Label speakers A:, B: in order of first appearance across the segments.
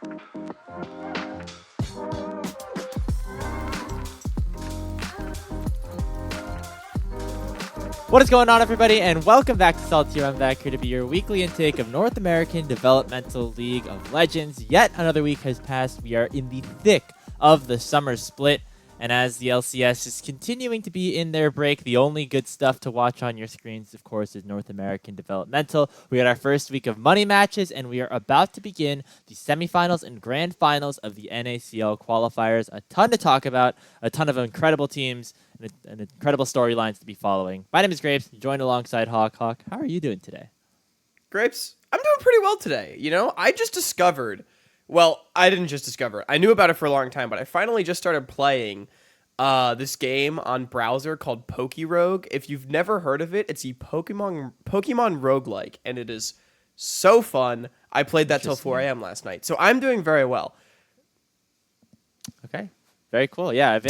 A: What is going on, everybody, and welcome back to Salty Runback, here to be your weekly intake of North American Developmental League of Legends. Yet another week has passed. We are in the thick of the summer split, and as the LCS is continuing to be in their break, the only good stuff to watch on your screens, of course, is North American Developmental. We had our first week of money matches, and we are about to begin the semifinals and grand finals of the NACL qualifiers. A ton to talk about, a ton of incredible teams, and incredible storylines to be following. My name is Grapes, joined alongside Hawk. Hawk, how are you doing today?
B: Grapes, I'm doing pretty well today. You know, I just discovered, well, I didn't just discover it. I knew about it for a long time, but I finally just started playing this game on browser called PokeRogue. If you've never heard of it, it's a Pokemon roguelike, and it is so fun. I played that till 4 a.m. last night, so I'm doing very well.
A: Okay, very cool. Yeah, I've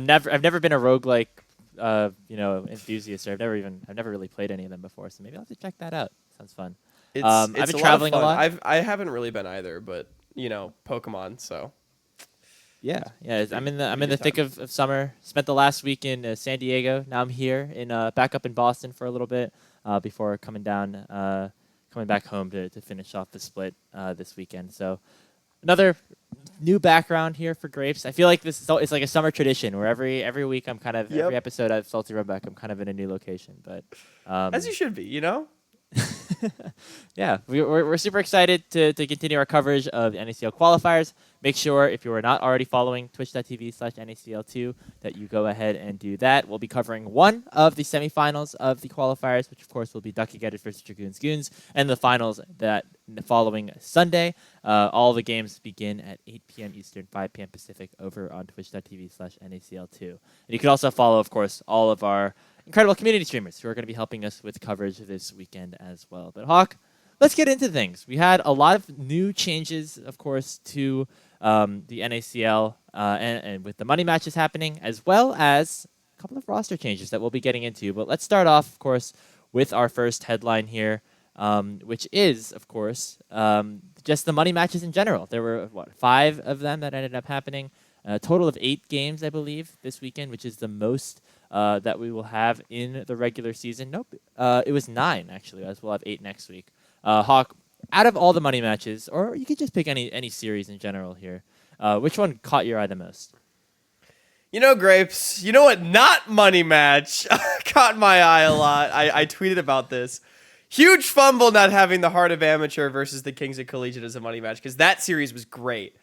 A: never been a roguelike enthusiast, or I've never really played any of them before, so maybe I'll have to check that out. Sounds fun. I've been traveling a lot.
B: I haven't really been either, but you know, Pokemon, so
A: yeah. I'm in the thick of summer. Spent the last week in San Diego. Now I'm here back up in Boston for a little bit before coming back home to finish off the split this weekend. So another new background here for Grapes. I feel like it's like a summer tradition where every week I'm kind of every episode of Salty Runback I'm kind of in a new location. But
B: as you should be, you know.
A: Yeah, we're super excited to continue our coverage of the NACL qualifiers. Make sure, if you are not already following twitch.tv/NACL2, that you go ahead and do that. We'll be covering one of the semifinals of the qualifiers, which of course will be Ducky Getters versus Dragoons Goons, and the finals that following Sunday. All the games begin at 8 p.m. Eastern, 5 p.m. Pacific over on twitch.tv/NACL2. And you can also follow, of course, all of our incredible community streamers who are going to be helping us with coverage this weekend as well. But Hawk, let's get into things. We had a lot of new changes, of course, to the NACL and with the money matches happening, as well as a couple of roster changes that we'll be getting into. But let's start off, of course, with our first headline here, which is, of course, just the money matches in general. There were, 5 of them that ended up happening. A total of 8 games, I believe, this weekend, which is the most that we will have in the regular season. Nope, it was 9, actually, as we'll have 8 next week. Hawk, out of all the money matches, or you could just pick any series in general here, which one caught your eye the most?
B: You know, Grapes, you know what? Not money match caught my eye a lot. I tweeted about this. Huge fumble not having the Heart of Amateur versus the Kings of Collegiate as a money match, because that series was great.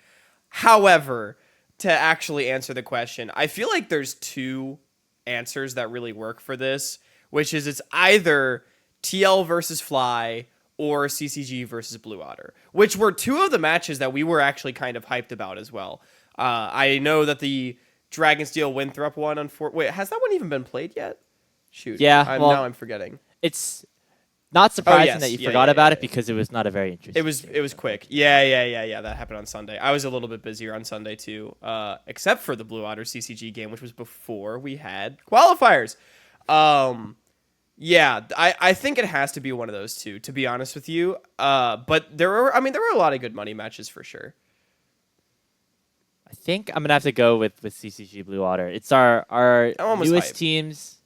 B: However, to actually answer the question, I feel like there's 2 answers that really work for this, which is it's either TL versus Fly or CCG versus Blue Otter, which were 2 of the matches that we were actually kind of hyped about as well. I know that the Dragonsteel Winthrop one, wait, has that one even been played yet? Shoot.
A: Yeah,
B: now I'm forgetting.
A: It's not surprising that you forgot about it because it was not a very interesting
B: It was quick. Yeah. That happened on Sunday. I was a little bit busier on Sunday too, except for the Blue Otter CCG game, which was before we had qualifiers. Yeah, I think it has to be one of those 2, to be honest with you. But there were a lot of good money matches for sure.
A: I think I'm gonna have to go with CCG Blue Otter. It's our newest teams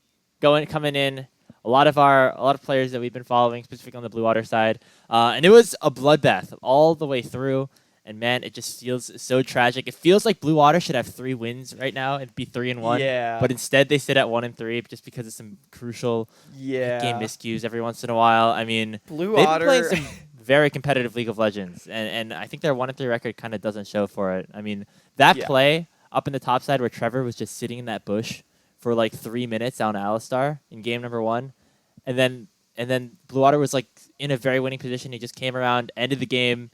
A: coming in. A lot of players that we've been following, specifically on the Blue Otter side, and it was a bloodbath all the way through. And man, it just feels so tragic. It feels like Blue Otter should have 3 wins right now and be 3-1.
B: Yeah.
A: But instead, they sit at 1-3 just because of some crucial game miscues every once in a while. I mean,
B: Blue
A: they've
B: Otter
A: been playing some very competitive League of Legends, and I think their 1-3 record kind of doesn't show for it. I mean, that play up in the top side where Trevor was just sitting in that bush for like 3 minutes down Alistar in game number 1, and then Blue Otter was like in a very winning position. He just came around, ended the game,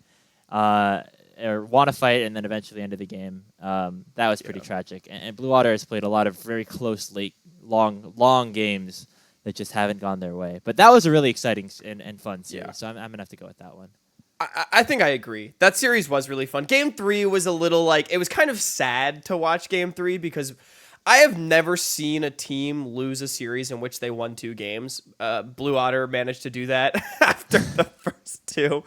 A: or won a fight, and then eventually ended the game. That was pretty tragic. And Blue Otter has played a lot of very close, late, long games that just haven't gone their way. But that was a really exciting and fun series, so I'm going to have to go with that one.
B: I think I agree. That series was really fun. Game 3 was a little it was kind of sad to watch Game 3 because I have never seen a team lose a series in which they won 2 games. Blue Otter managed to do that after the first 2.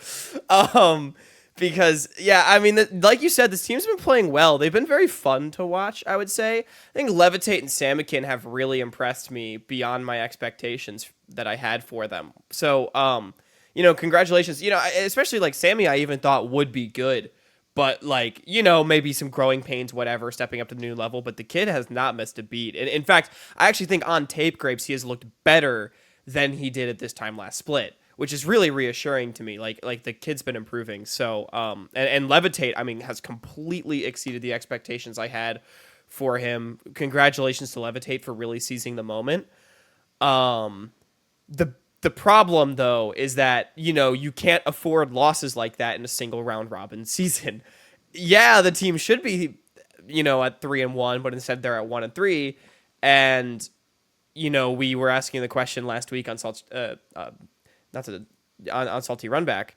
B: Because, yeah, I mean, like you said, this team's been playing well. They've been very fun to watch, I would say. I think Levitate and Samikin have really impressed me beyond my expectations that I had for them. So, congratulations. Especially, like, Sammy, I even thought would be good. But, like, maybe some growing pains, whatever, stepping up to the new level. But the kid has not missed a beat. And in fact, I actually think on tape, Grapes, he has looked better than he did at this time last split, which is really reassuring to me. Like the kid's been improving. So, and Levitate, I mean, has completely exceeded the expectations I had for him. Congratulations to Levitate for really seizing the moment. The problem though is that, you can't afford losses like that in a single round robin season. Yeah, the team should be, at 3-1, but instead they're at 1-3. And, we were asking the question last week on on Salty Runback,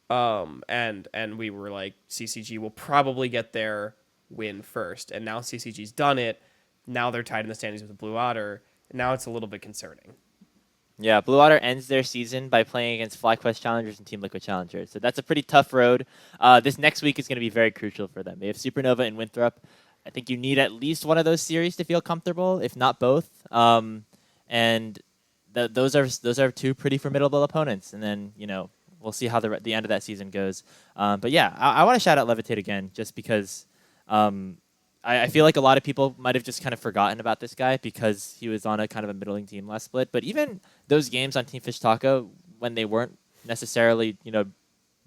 B: and we were like, CCG will probably get their win first, and now CCG's done it. Now they're tied in the standings with the Blue Otter. And now it's a little bit concerning.
A: Yeah, Blue Otter ends their season by playing against FlyQuest Challengers and Team Liquid Challengers. So that's a pretty tough road. This next week is going to be very crucial for them. They have Supernova and Winthrop. I think you need at least one of those series to feel comfortable, if not both. And those are two pretty formidable opponents. And then, we'll see how the end of that season goes. But yeah, I want to shout out Levitate again, just because I feel like a lot of people might have just kind of forgotten about this guy because he was on a kind of a middling team last split. But even those games on Team Fish Taco, when they weren't necessarily,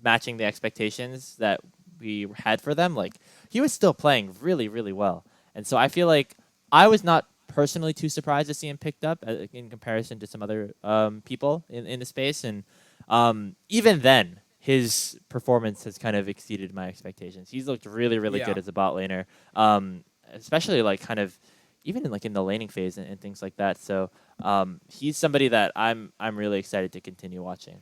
A: matching the expectations that we had for them, like, he was still playing really, really well. And so I feel like I was not personally too surprised to see him picked up in comparison to some other people in the space. And even then, his performance has kind of exceeded my expectations. He's looked really, really good as a bot laner, especially like kind of even in the laning phase and things like that. So he's somebody that I'm really excited to continue watching.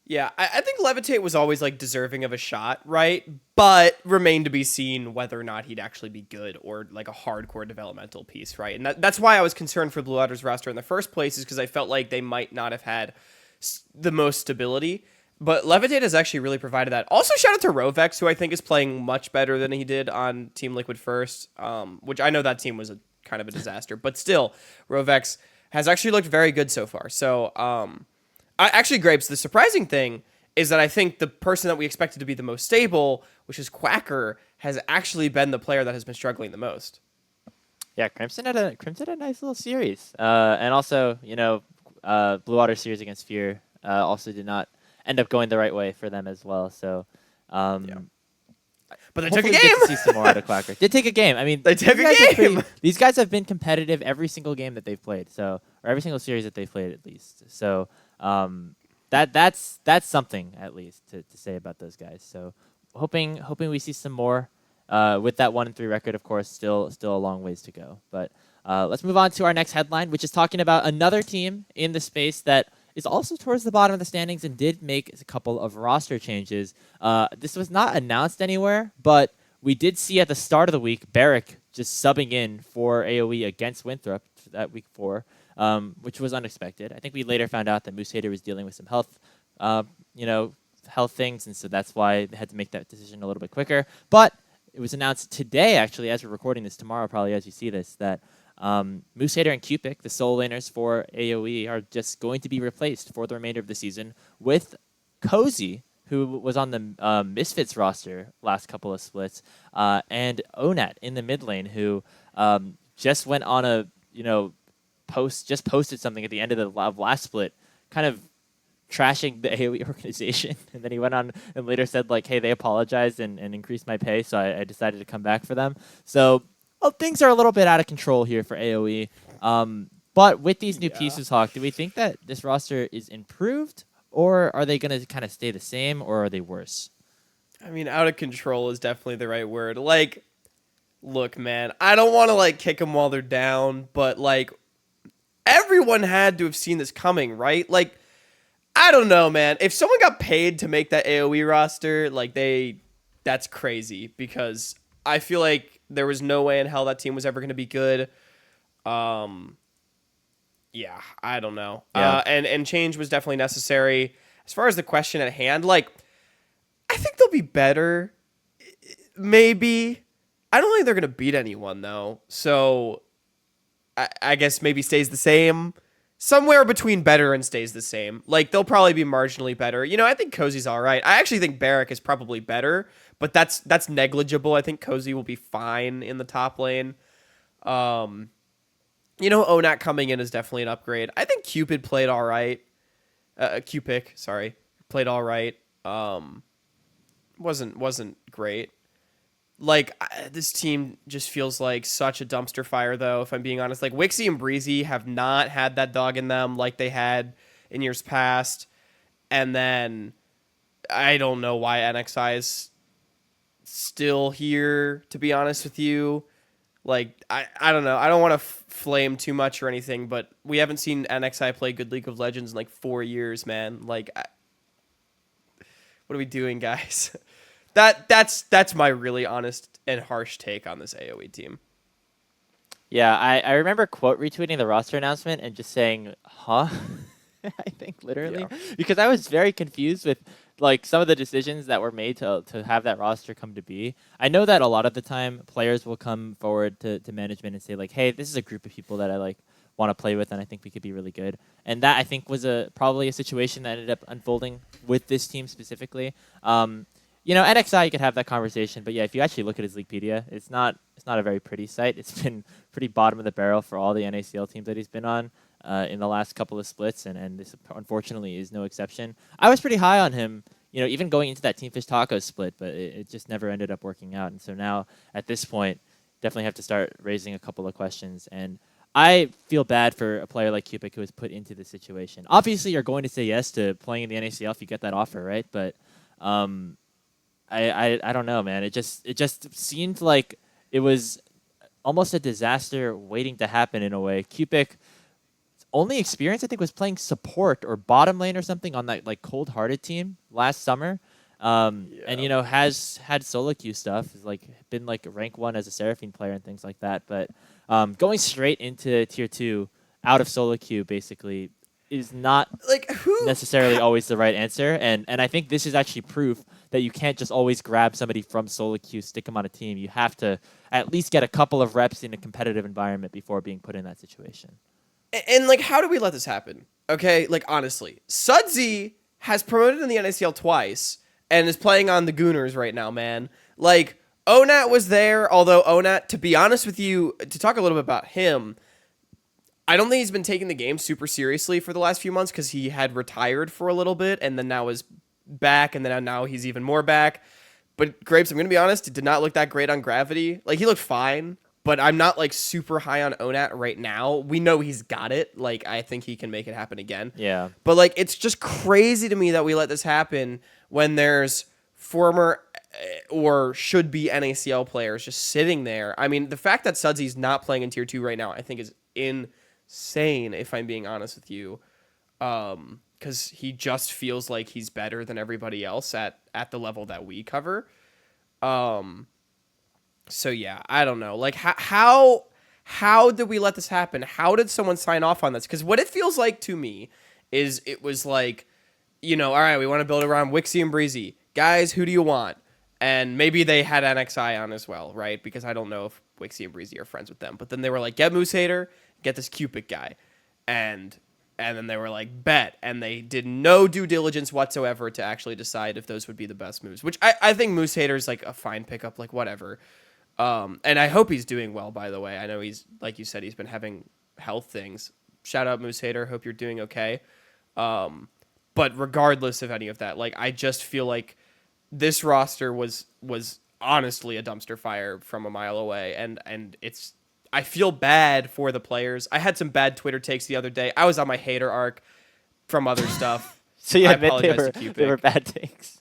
B: Yeah, I think Levitate was always like deserving of a shot, right? But remained to be seen whether or not he'd actually be good or like a hardcore developmental piece, right? And that's why I was concerned for Blue Otter's roster in the first place, is because I felt like they might not have had the most stability. But Levitate has actually really provided that. Also, shout out to Rovex, who I think is playing much better than he did on Team Liquid first, which I know that team was kind of a disaster. But still, Rovex has actually looked very good so far. So, actually, Grapes, the surprising thing is that I think the person that we expected to be the most stable, which is Quacker, has actually been the player that has been struggling the most.
A: Yeah, Crimson had a nice little series. And also, Blue Water series against Fear also did not end up going the right way for them as well. So,
B: But they took a game.
A: Get to see some more out of Quacker. Did take a game. I mean,
B: they took a game.
A: These guys have been competitive every single game that they've played. So, or every single series that they've played at least. So, that's something at least to say about those guys. So, hoping we see some more. With that 1-3 record, of course, still a long ways to go. But let's move on to our next headline, which is talking about another team in the space that is also towards the bottom of the standings and did make a couple of roster changes. This was not announced anywhere, but we did see at the start of the week Barrick just subbing in for AoE against Winthrop at week 4, which was unexpected. I think we later found out that Moose Hater was dealing with some health things, and so that's why they had to make that decision a little bit quicker. But it was announced today, actually, as we're recording this, tomorrow probably as you see this, that Moose Hater and Cupic, the sole laners for AoE, are just going to be replaced for the remainder of the season with Cozy, who was on the Misfits roster last couple of splits, and Onat in the mid lane, who just went on a posted something at the end of the last split, kind of trashing the AoE organization, and then he went on and later said like, hey, they apologized and increased my pay, so I decided to come back for them. So things are a little bit out of control here for AoE. But with these new pieces, Hawk, do we think that this roster is improved, or are they going to kind of stay the same, or are they worse?
B: I mean, out of control is definitely the right word. Like, look, man, I don't want to like kick them while they're down, but like everyone had to have seen this coming, right? Like, I don't know, man. If someone got paid to make that AoE roster, like that's crazy, because I feel like there was no way in hell that team was ever going to be good. Yeah, I don't know.
A: Yeah.
B: And change was definitely necessary. As far as the question at hand, like, I think they'll be better. Maybe. I don't think they're going to beat anyone, though. So I guess maybe stays the same. Somewhere between better and stays the same. Like, they'll probably be marginally better. You know, I think Cozy's all right. I actually think Barrack is probably better, but that's negligible. I think Cozy will be fine in the top lane. You know, Onat coming in is definitely an upgrade. I think Cupid played all right. Cupic, sorry, played all right. Wasn't great. Like, this team just feels like such a dumpster fire, though, if I'm being honest. Like, Wixie and Breezy have not had that dog in them like they had in years past. And then I don't know why NXI is still here, to be honest with you. Like, I don't know. I don't want to flame too much or anything, but we haven't seen NXI play good League of Legends in like 4 years, man. Like, what are we doing, guys? That's my really honest and harsh take on this AoE team.
A: Yeah, I remember quote retweeting the roster announcement and just saying, huh? I think literally.
B: Yeah.
A: Because I was very confused with like some of the decisions that were made to have that roster come to be. I know that a lot of the time players will come forward to management and say like, hey, this is a group of people that I like want to play with and I think we could be really good. And that I think was probably a situation that ended up unfolding with this team specifically. You know, NXI, you could have that conversation, but yeah, if you actually look at his Leaguepedia, it's not a very pretty sight. It's been pretty bottom of the barrel for all the NACL teams that he's been on in the last couple of splits, and this unfortunately is no exception. I was pretty high on him, you know, even going into that Team Fish Tacos split, but it just never ended up working out. And so now, at this point, definitely have to start raising a couple of questions. And I feel bad for a player like Cupic who was put into this situation. Obviously, you're going to say yes to playing in the NACL if you get that offer, right? But I don't know, man. It just seemed like it was almost a disaster waiting to happen in a way. Cupic's only experience, I think, was playing support or bottom lane or something on that like Cold Hearted team last summer. And you know has had solo queue stuff. Has like been like rank 1 as a Seraphine player and things like that. But going straight into tier 2 out of solo queue basically is not
B: like
A: necessarily always the right answer. And I think this is actually proof that you can't just always grab somebody from solo queue, stick them on a team. You have to at least get a couple of reps in a competitive environment before being put in that situation.
B: And like, how do we let this happen? Okay, like honestly, Sudsy has promoted in the NACL twice and is playing on the Gooners right now, man. Like, Onat was there, although Onat, to be honest with you, to talk a little bit about him, I don't think he's been taking the game super seriously for the last few months because he had retired for a little bit and then now is back, and then now he's even more back. But Grapes, I'm going to be honest, it did not look that great on Gravity. Like, he looked fine, but I'm not like super high on Onat right now. We know he's got it. Like, I think he can make it happen again.
A: Yeah.
B: But like, it's just crazy to me that we let this happen when there's former or should be NACL players just sitting there. I mean, the fact that Sudsy's not playing in tier 2 right now, I think is insane, if I'm being honest with you. Because he just feels like he's better than everybody else at the level that we cover. So yeah, I don't know. Like, how did we let this happen? How did someone sign off on this? Because what it feels like to me is it was like, you know, all right, we want to build around Wixie and Breezy. Guys, who do you want? And maybe they had NXI on as well, right? Because I don't know if Wixie and Breezy are friends with them. But then they were like, get Moose Hater, get this Cupid guy. And then they were like, bet. And they did no due diligence whatsoever to actually decide if those would be the best moves. Which I think Moose Hater is like a fine pickup, like whatever. And I hope he's doing well, by the way. I know he's, like you said, he's been having health things. Shout out Moose Hater. Hope you're doing okay. But regardless of any of that, like, I just feel like this roster was honestly a dumpster fire from a mile away. And it's, I feel bad for the players. I had some bad Twitter takes the other day. I was on my hater arc from other stuff.
A: So you
B: I
A: admit
B: apologize
A: they were bad takes.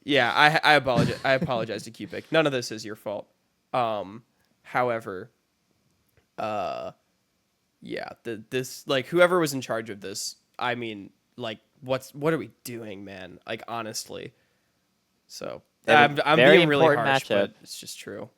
B: Yeah, I apologize. I apologize to Cupic. None of this is your fault. However, yeah, this, like, whoever was in charge of this, I mean, like, what are we doing, man? Like, honestly. So I'm being really harsh, but it's just true.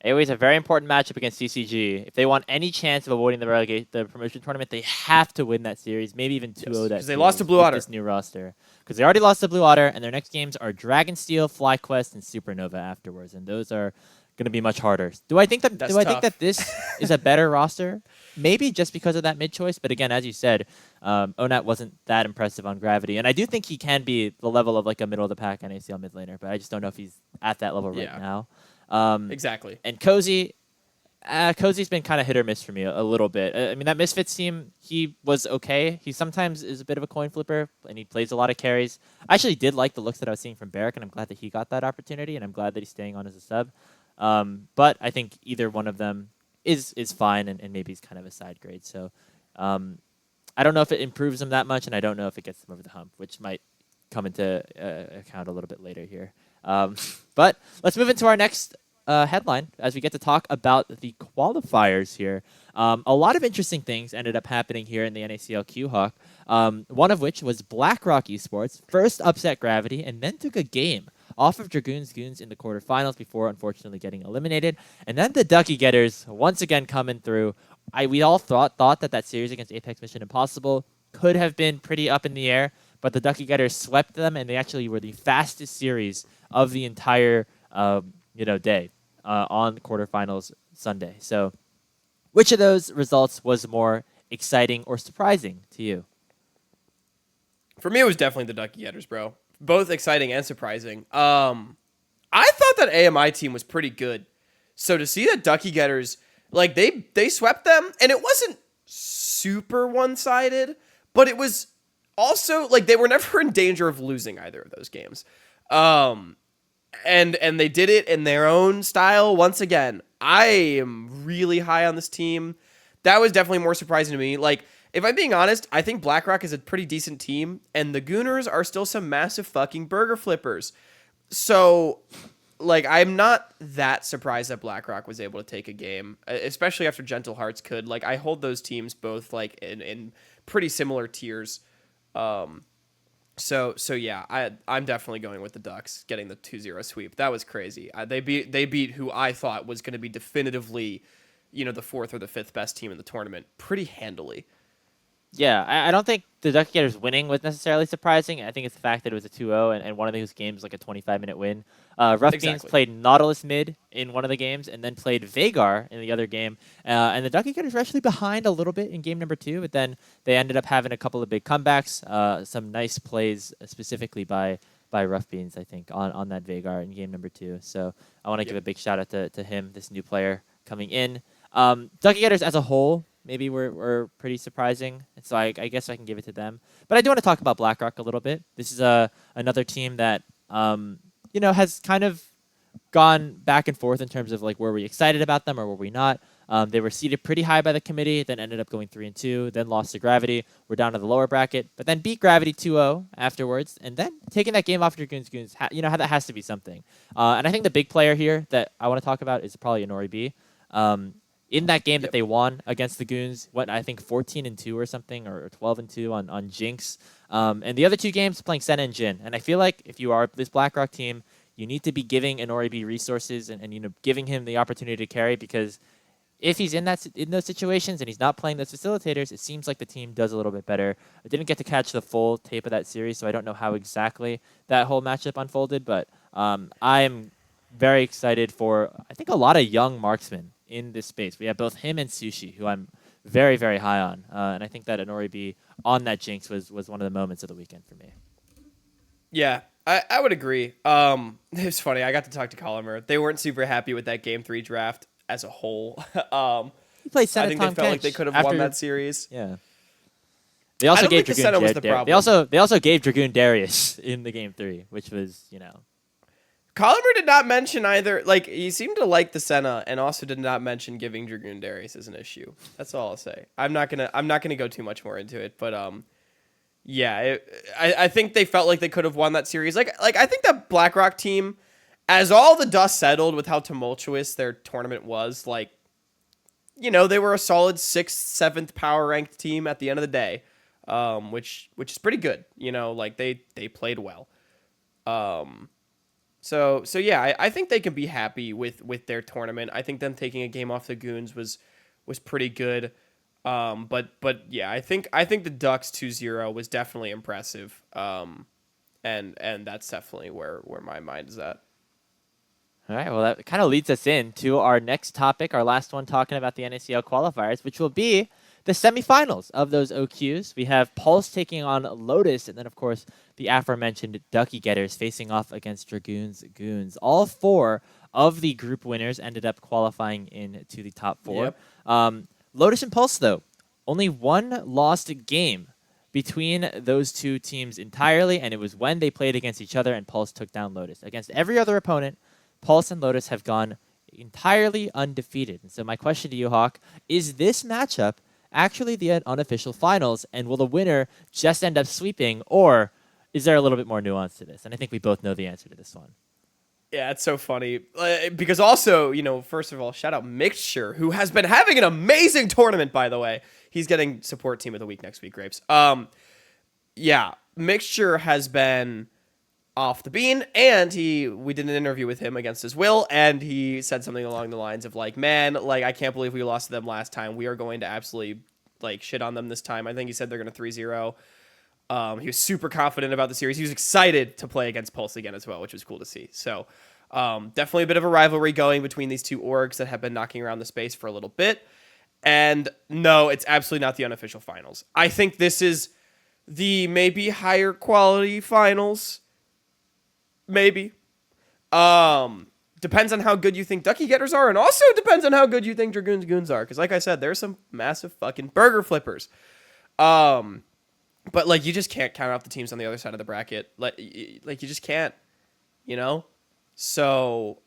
A: AOE is a very important matchup against CCG. If they want any chance of avoiding the promotion tournament, they have to win that series, maybe even 2-0 that
B: because they lost to Blue
A: with
B: Otter.
A: this new roster. Because they already lost to Blue Otter, and their next games are Dragonsteel, FlyQuest, and Supernova afterwards, and those are going to be much harder. Do I think that this is a better roster? Maybe just because of that mid choice, but again, as you said, Onat wasn't that impressive on Gravity, and I do think he can be the level of like a middle of the pack NACL mid laner, but I just don't know if he's at that level right now.
B: Exactly.
A: And Cozy's been kind of hit or miss for me a little bit. I mean, that Misfits team, he was okay. He sometimes is a bit of a coin flipper, and he plays a lot of carries. I actually did like the looks that I was seeing from Barrack, and I'm glad that he got that opportunity, and I'm glad that he's staying on as a sub. But I think either one of them is fine, and maybe he's kind of a side grade. So I don't know if it improves them that much, and I don't know if it gets them over the hump, which might come into account a little bit later here. But let's move into our next headline as we get to talk about the qualifiers here. A lot of interesting things ended up happening here in the NACLQ, Hawk. One of which was BlackRock Esports first upset Gravity and then took a game off of Dragoon's Goons in the quarterfinals before unfortunately getting eliminated. And then the Ducky Getters once again coming through. We all thought that series against Apex Mission Impossible could have been pretty up in the air, but the Ducky Getters swept them, and they actually were the fastest series of the entire day on quarterfinals Sunday. So which of those results was more exciting or surprising to you?
B: For me, it was definitely the Ducky Getters, bro. Both exciting and surprising. I thought that AMI team was pretty good. So to see that Ducky Getters, like they swept them, and it wasn't super one-sided, but it was also like they were never in danger of losing either of those games. And they did it in their own style. Once again, I am really high on this team. That was definitely more surprising to me. Like, if I'm being honest, I think BlackRock is a pretty decent team, and the Gooners are still some massive fucking burger flippers. So, like, I'm not that surprised that BlackRock was able to take a game, especially after Gentle Hearts could. Like, I hold those teams both, like, in pretty similar tiers. So yeah, I'm definitely going with the Ducks getting the 2-0 sweep. That was crazy. They beat who I thought was going to be definitively, the fourth or the fifth best team in the tournament pretty handily.
A: Yeah, I don't think the Ducky Getters winning was necessarily surprising. I think it's the fact that it was a 2-0 and one of those games was like a 25-minute win. Rough Beans played Nautilus mid in one of the games and then played Vagar in the other game. And the Ducky Getters were actually behind a little bit in game number 2, but then they ended up having a couple of big comebacks, some nice plays specifically by Rough Beans, I think, on that Vagar in game number 2. So I want to give a big shout out to him, this new player coming in. Ducky Getters as a whole maybe were pretty surprising. And so I guess I can give it to them. But I do want to talk about BlackRock a little bit. This is another team that has kind of gone back and forth in terms of like were we excited about them or were we not. They were seated pretty high by the committee, then ended up going 3-2, then lost to Gravity. We're down to the lower bracket, but then beat Gravity 2-0 afterwards, and then taking that game off Dragoon's Goons, that has to be something. And I think the big player here that I want to talk about is probably Inori B. In that game that they won against the Goons, I think 14-2 or something, or 12-2 on Jinx. And the other two games playing Senna and Jin. And I feel like if you are this BlackRock team, you need to be giving Inori B resources and giving him the opportunity to carry, because if he's in those situations and he's not playing those facilitators, it seems like the team does a little bit better. I didn't get to catch the full tape of that series, so I don't know how exactly that whole matchup unfolded, but I am very excited for, I think, a lot of young marksmen in this space. We have both him and Sushi, who I'm very, very high on. And I think that Inori B on that Jinx was one of the moments of the weekend for me.
B: Yeah, I would agree. It was funny. I got to talk to Colomer. They weren't super happy with that Game 3 draft as a whole.
A: He played
B: I think they felt like they could have won that series.
A: Yeah. They also gave Dragoon They also gave Dragoon Darius in the Game 3, which was,
B: Colomer did not mention either. Like, he seemed to like the Senna, and also did not mention giving Dragoon Darius as an issue. That's all I'll say. I'm not gonna go too much more into it, but yeah, I think they felt like they could have won that series. Like I think that BlackRock team, as all the dust settled with how tumultuous their tournament was, like, they were a solid 6th, 7th power ranked team at the end of the day, which is pretty good. Like they played well. So yeah, I think they can be happy with their tournament. I think them taking a game off the Goons was pretty good. But yeah, I think the Ducks 2-0 was definitely impressive. And that's definitely where my mind is at.
A: All right, well, that kind of leads us into our next topic, our last one talking about the NACL qualifiers, which will be the semifinals of those OQs. We have Pulse taking on Lotus, and then, of course, the aforementioned Ducky Getters facing off against Dragoons Goons. All four of the group winners ended up qualifying into the top four.
B: Yep.
A: Lotus and Pulse, though, only one lost game between those two teams entirely, and it was when they played against each other and Pulse took down Lotus. Against every other opponent, Pulse and Lotus have gone entirely undefeated. And so my question to you, Hawk, is this matchup actually the unofficial finals, and will the winner just end up sweeping, or is there a little bit more nuance to this? And I think we both know the answer to this one.
B: Yeah, it's so funny because also, first of all, shout out Mixture, who has been having an amazing tournament, by the way. He's getting support team of the week next week, Grapes. Yeah, Mixture has been off the bean, and we did an interview with him against his will, and he said something along the lines of like, man, like, I can't believe we lost to them last time. We are going to absolutely like shit on them this time. I think he said they're going to 3-0. He was super confident about the series. He was excited to play against Pulse again as well, which was cool to see. So definitely a bit of a rivalry going between these two orgs that have been knocking around the space for a little bit. And no, it's absolutely not the unofficial finals. I think this is the maybe higher quality finals. Maybe. Depends on how good you think Ducky Getters are, and also depends on how good you think Dragoons Goons are. Because like I said, there's some massive fucking burger flippers. But like, you just can't count out the teams on the other side of the bracket. Like you just can't, So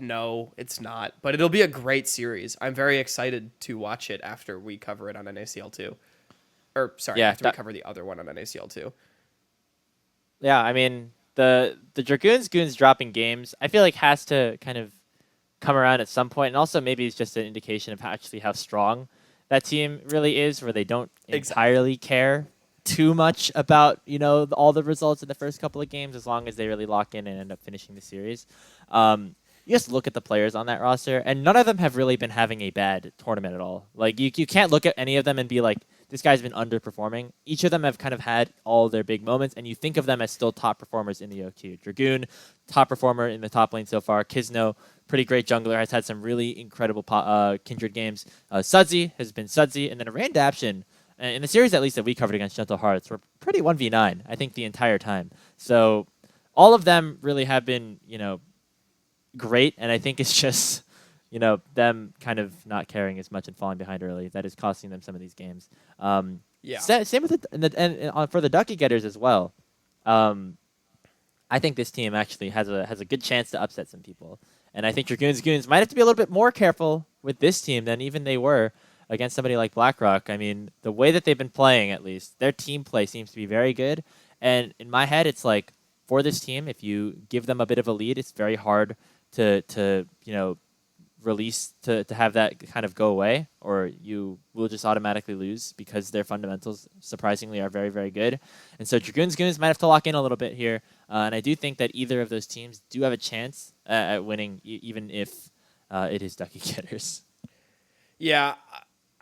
B: no, it's not. But it'll be a great series. I'm very excited to watch it after we cover it on NACL2. Or sorry, after we cover the other one on NACL2.
A: Yeah, I mean, the Dragoons Goons dropping games, I feel like has to kind of come around at some point, and also maybe it's just an indication of how strong that team really is, where they don't entirely care too much about all the results in the first couple of games, as long as they really lock in and end up finishing the series. You just look at the players on that roster, and none of them have really been having a bad tournament at all. Like you can't look at any of them and be like, this guy's been underperforming. Each of them have kind of had all their big moments, and you think of them as still top performers in the OQ. Dragoon, top performer in the top lane so far. Kizno, pretty great jungler, has had some really incredible Kindred games. Sudsy has been Sudsy, and then Randaption, in the series at least that we covered against Gentle Hearts, were pretty 1v9, I think, the entire time. So all of them really have been, great, and I think it's just, them kind of not caring as much and falling behind early that is costing them some of these games.
B: Yeah.
A: Same with it, and for the Ducky Getters as well. I think this team actually has a good chance to upset some people, and I think Dragoons Goons might have to be a little bit more careful with this team than even they were against somebody like BlackRock. I mean, the way that they've been playing, at least, their team play seems to be very good. And in my head, it's like, for this team, if you give them a bit of a lead, it's very hard to release, to have that kind of go away, or you will just automatically lose because their fundamentals, surprisingly, are very, very good. And so Dragoons Goons might have to lock in a little bit here. And I do think that either of those teams do have a chance at winning, even if it is Ducky Getters.
B: Yeah,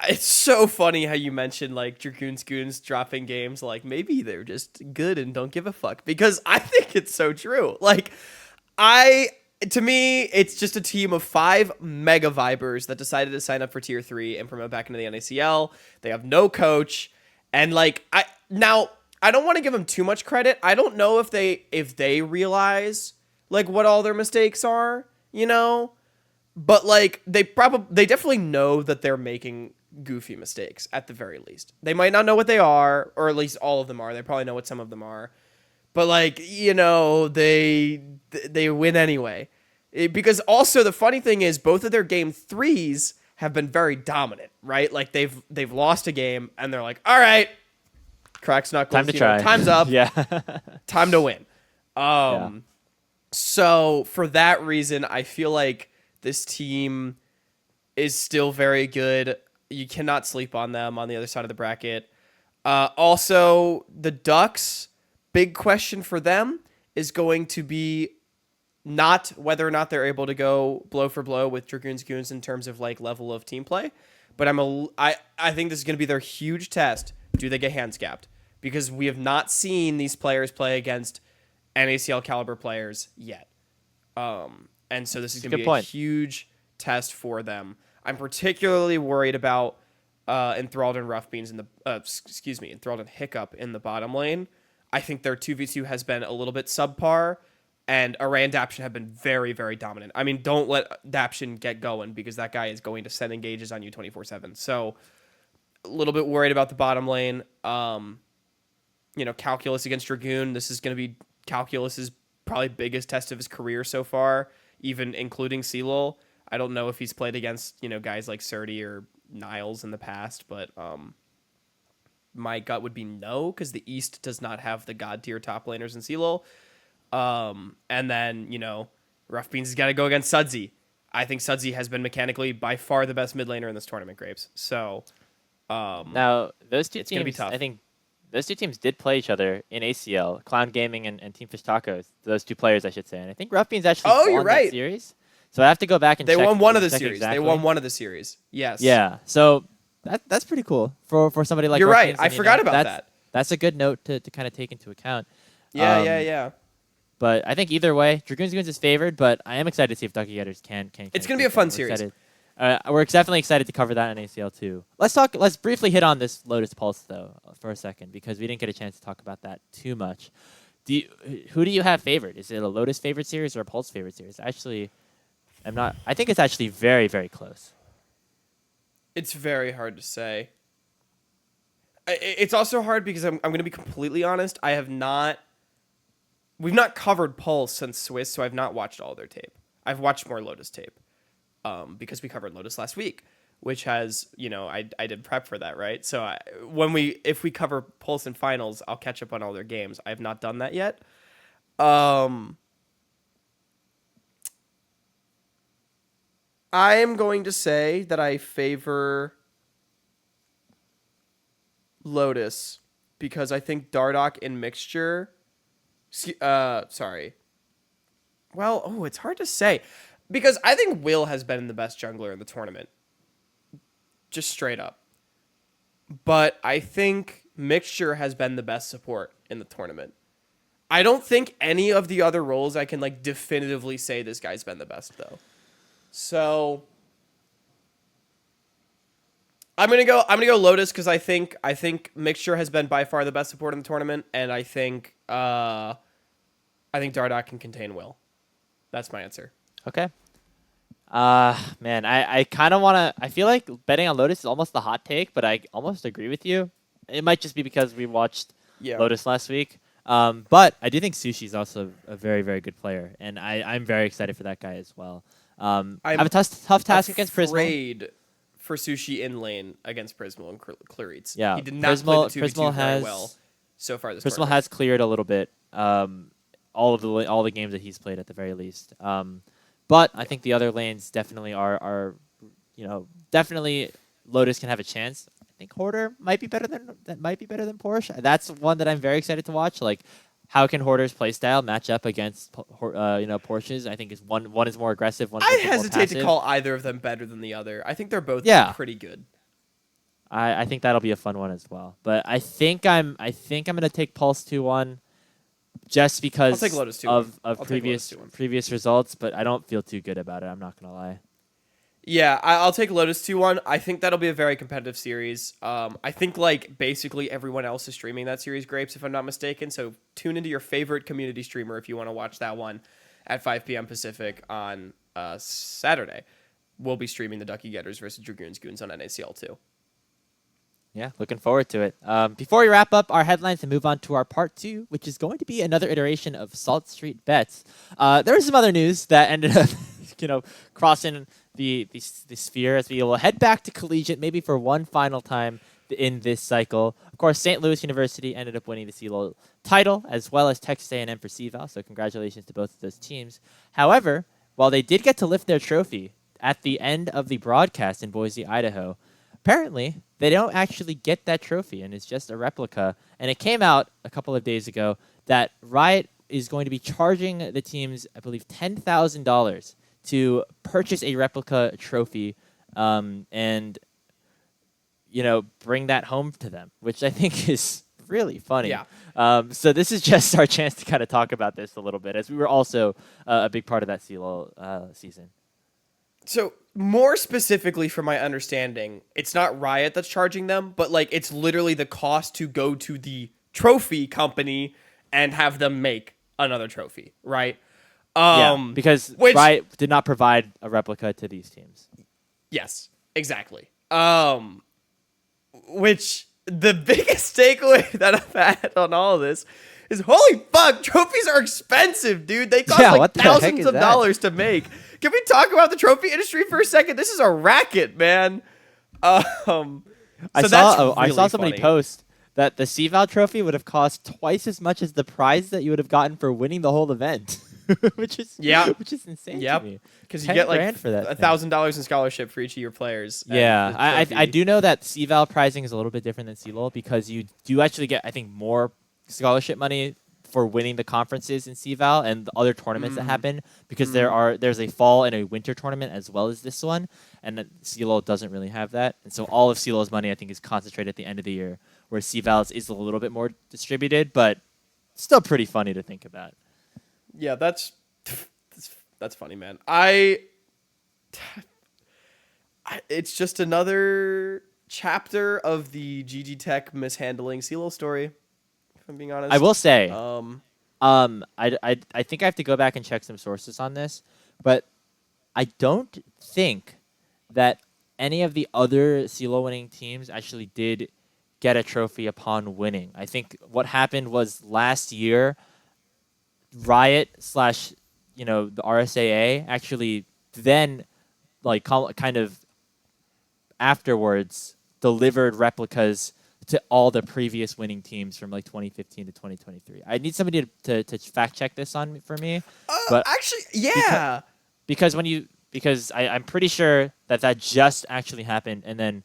B: it's so funny how you mentioned like Dragoons Goons dropping games. Like, maybe they're just good and don't give a fuck, because I think it's so true. Like, to me, it's just a team of 5 mega vibers that decided to sign up for tier 3 and promote back into the NACL. They have no coach, and like, I don't want to give them too much credit. I don't know if they realize like what all their mistakes are, but like they definitely know that they're making goofy mistakes at the very least. They might not know what they are, or at least all of them are. They probably know what some of them are. But like, they win anyway. Because also the funny thing is both of their game 3s have been very dominant, right? Like they've lost a game and they're like, all right, cracks knuckles,
A: time to try.
B: Time's up.
A: Yeah.
B: Time to win.
A: Yeah.
B: So for that reason, I feel like this team is still very good. You cannot sleep on them on the other side of the bracket. Also, the Ducks, big question for them is going to be not whether or not they're able to go blow for blow with Dragoons Goons in terms of like level of team play, but I think this is going to be their huge test. Do they get hands gapped? Because we have not seen these players play against NACL caliber players yet. And so this is going to be a huge test for them. I'm particularly worried about Enthralled and Rough Beans in the Enthralled and Hiccup in the bottom lane. I think their 2v2 has been a little bit subpar, and Array and Daption have been very, very dominant. I mean, don't let Daption get going, because that guy is going to send engages on you 24/7. So a little bit worried about the bottom lane. Calculus against Dragoon. This is going to be Calculus's probably biggest test of his career so far, even including CLOL. I don't know if he's played against, guys like Surdy or Niles in the past, but my gut would be no, because the East does not have the god tier top laners in CLOL. And then, Rough Beans has got to go against Sudsy. I think Sudsy has been mechanically by far the best mid laner in this tournament, Grapes. So
A: now those two teams,
B: gonna be tough.
A: I think those two teams did play each other in ACL, Clown Gaming and Team Fish Tacos. Those two players, I should say. And I think Rough Beans actually won that series. So I have to go back and check.
B: They won one of the series.
A: Exactly.
B: They won one of the series. Yes.
A: Yeah. So that's pretty cool for somebody like
B: You're
A: Rough
B: right.
A: Beans,
B: I forgot about that.
A: That's a good note to kind of take into account.
B: Yeah.
A: But I think either way, Dragoons Goons is favored, but I am excited to see if Ducky Getters can.
B: It's going to be a fun series.
A: We're definitely excited to cover that in ACL too. Let's briefly hit on this Lotus Pulse though for a second, because we didn't get a chance to talk about that too much. Who do you have favored? Is it a Lotus favored series or a Pulse favored series? I think it's actually very, very close.
B: It's very hard to say. It's also hard because I'm going to be completely honest. We've not covered Pulse since Swiss, so I've not watched all their tape. I've watched more Lotus tape because we covered Lotus last week, which has, I did prep for that, right? So if we cover Pulse in finals, I'll catch up on all their games. I have not done that yet. I am going to say that I favor Lotus because I think Dardoch in Mixture. Sorry. Well, it's hard to say because I think Will has been the best jungler in the tournament. Just straight up. But I think Mixture has been the best support in the tournament. I don't think any of the other roles I can definitively say this guy's been the best though. So I'm gonna go Lotus because I think Mixture has been by far the best support in the tournament, and I think Dardoch can contain Will. That's my answer.
A: Okay. Man, I kind of want to. I feel like betting on Lotus is almost the hot take, but I almost agree with you. It might just be because we watched Lotus last week. But I do think Sushi's also a very, very good player, and I'm very excited for that guy as well. I have a tough task against Prismal.
B: Afraid for Sushi in lane against Prismal and Clarice.
A: Yeah,
B: he did not play the 2v2 very well so far this
A: Prismal has cleared a little bit. All the games that he's played at the very least. But I think the other lanes definitely are definitely Lotus can have a chance. I think Hoarder might be better than Porsche. That's one that I'm very excited to watch. Like, how can Hoarder's playstyle match up against Porsche's? I think one is more aggressive. One
B: I hesitate to call either of them better than the other. I think they're both pretty good.
A: I think that'll be a fun one as well. But I think I'm gonna take Pulse 2-1 just because of previous results. But I don't feel too good about it. I'm not gonna lie.
B: Yeah, I'll take Lotus 2-1. I think that'll be a very competitive series. I think basically everyone else is streaming that series, Grapes, if I'm not mistaken. So tune into your favorite community streamer if you want to watch that one at 5 p.m. Pacific on Saturday. We'll be streaming the Ducky Getters versus Dragoons Goons on NACL 2.
A: Yeah, looking forward to it. Before we wrap up our headlines and move on to our part 2, which is going to be another iteration of Salt Street Bets, there was some other news that ended up crossing the sphere as we will head back to collegiate maybe for one final time in this cycle. Of course, St. Louis University ended up winning the CLOL title, as well as Texas A&M for CVAL, so congratulations to both of those teams. However, while they did get to lift their trophy at the end of the broadcast in Boise, Idaho, apparently they don't actually get that trophy, and it's just a replica. And it came out a couple of days ago that Riot is going to be charging the teams, I believe, $10,000 to purchase a replica trophy, and bring that home to them, which I think is really funny.
B: Yeah.
A: So this is just our chance to kind of talk about this a little bit, as we were also a big part of that CLOL season.
B: So more specifically, from my understanding, it's not Riot that's charging them, but like it's literally the cost to go to the trophy company and have them make another trophy, right?
A: Because
B: which,
A: Riot did not provide a replica to these teams.
B: Yes, exactly. Which the biggest takeaway that I've had on all of this is, holy fuck, trophies are expensive, dude. They cost thousands of dollars to make. Can we talk about the trophy industry for a second? This is a racket, man.
A: I saw somebody post that the CVAL trophy would have cost twice as much as the prize that you would have gotten for winning the whole event. which is insane to me.
B: Because you get like $1,000 in scholarship for each of your players.
A: Yeah, I do know that CVAL pricing is a little bit different than CLOL, because you do actually get, I think, more scholarship money for winning the conferences in CVAL and the other tournaments that happen, because there's a fall and a winter tournament as well as this one, and CLOL doesn't really have that, and so all of CLOL's money, I think, is concentrated at the end of the year, where CVAL's is a little bit more distributed, but still pretty funny to think about.
B: Yeah, that's funny, man. It's just another chapter of the GG Tech mishandling CLOL story, if I'm being honest.
A: I will say, I think I have to go back and check some sources on this, but I don't think that any of the other CLOL winning teams actually did get a trophy upon winning. I think what happened was last year, Riot / the RSAA actually then, like, kind of afterwards delivered replicas to all the previous winning teams from like 2015 to 2023. I need somebody to fact check this for me. But
B: actually, yeah,
A: because I'm pretty sure that just actually happened, and then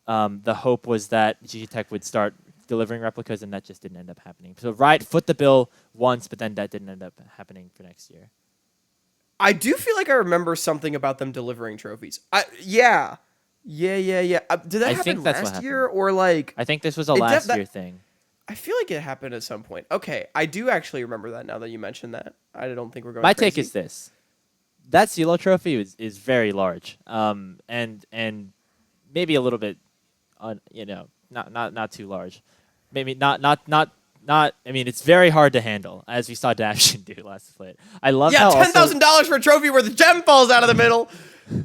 A: the hope was that GG Tech would start delivering replicas, and that just didn't end up happening. So Riot foot the bill once, but then that didn't end up happening for next year.
B: I do feel like I remember something about them delivering trophies. Yeah. Did that happen last year, or like?
A: I think this was a last year thing.
B: I feel like it happened at some point. Okay, I do actually remember that now that you mentioned that. I don't think we're going.
A: My
B: crazy.
A: take is this: that CLOL trophy is very large, and maybe a little bit, not too large. Maybe not. I mean, it's very hard to handle, as we saw Dashin do last split. I love how
B: $10,000 for a trophy where the gem falls out of the middle.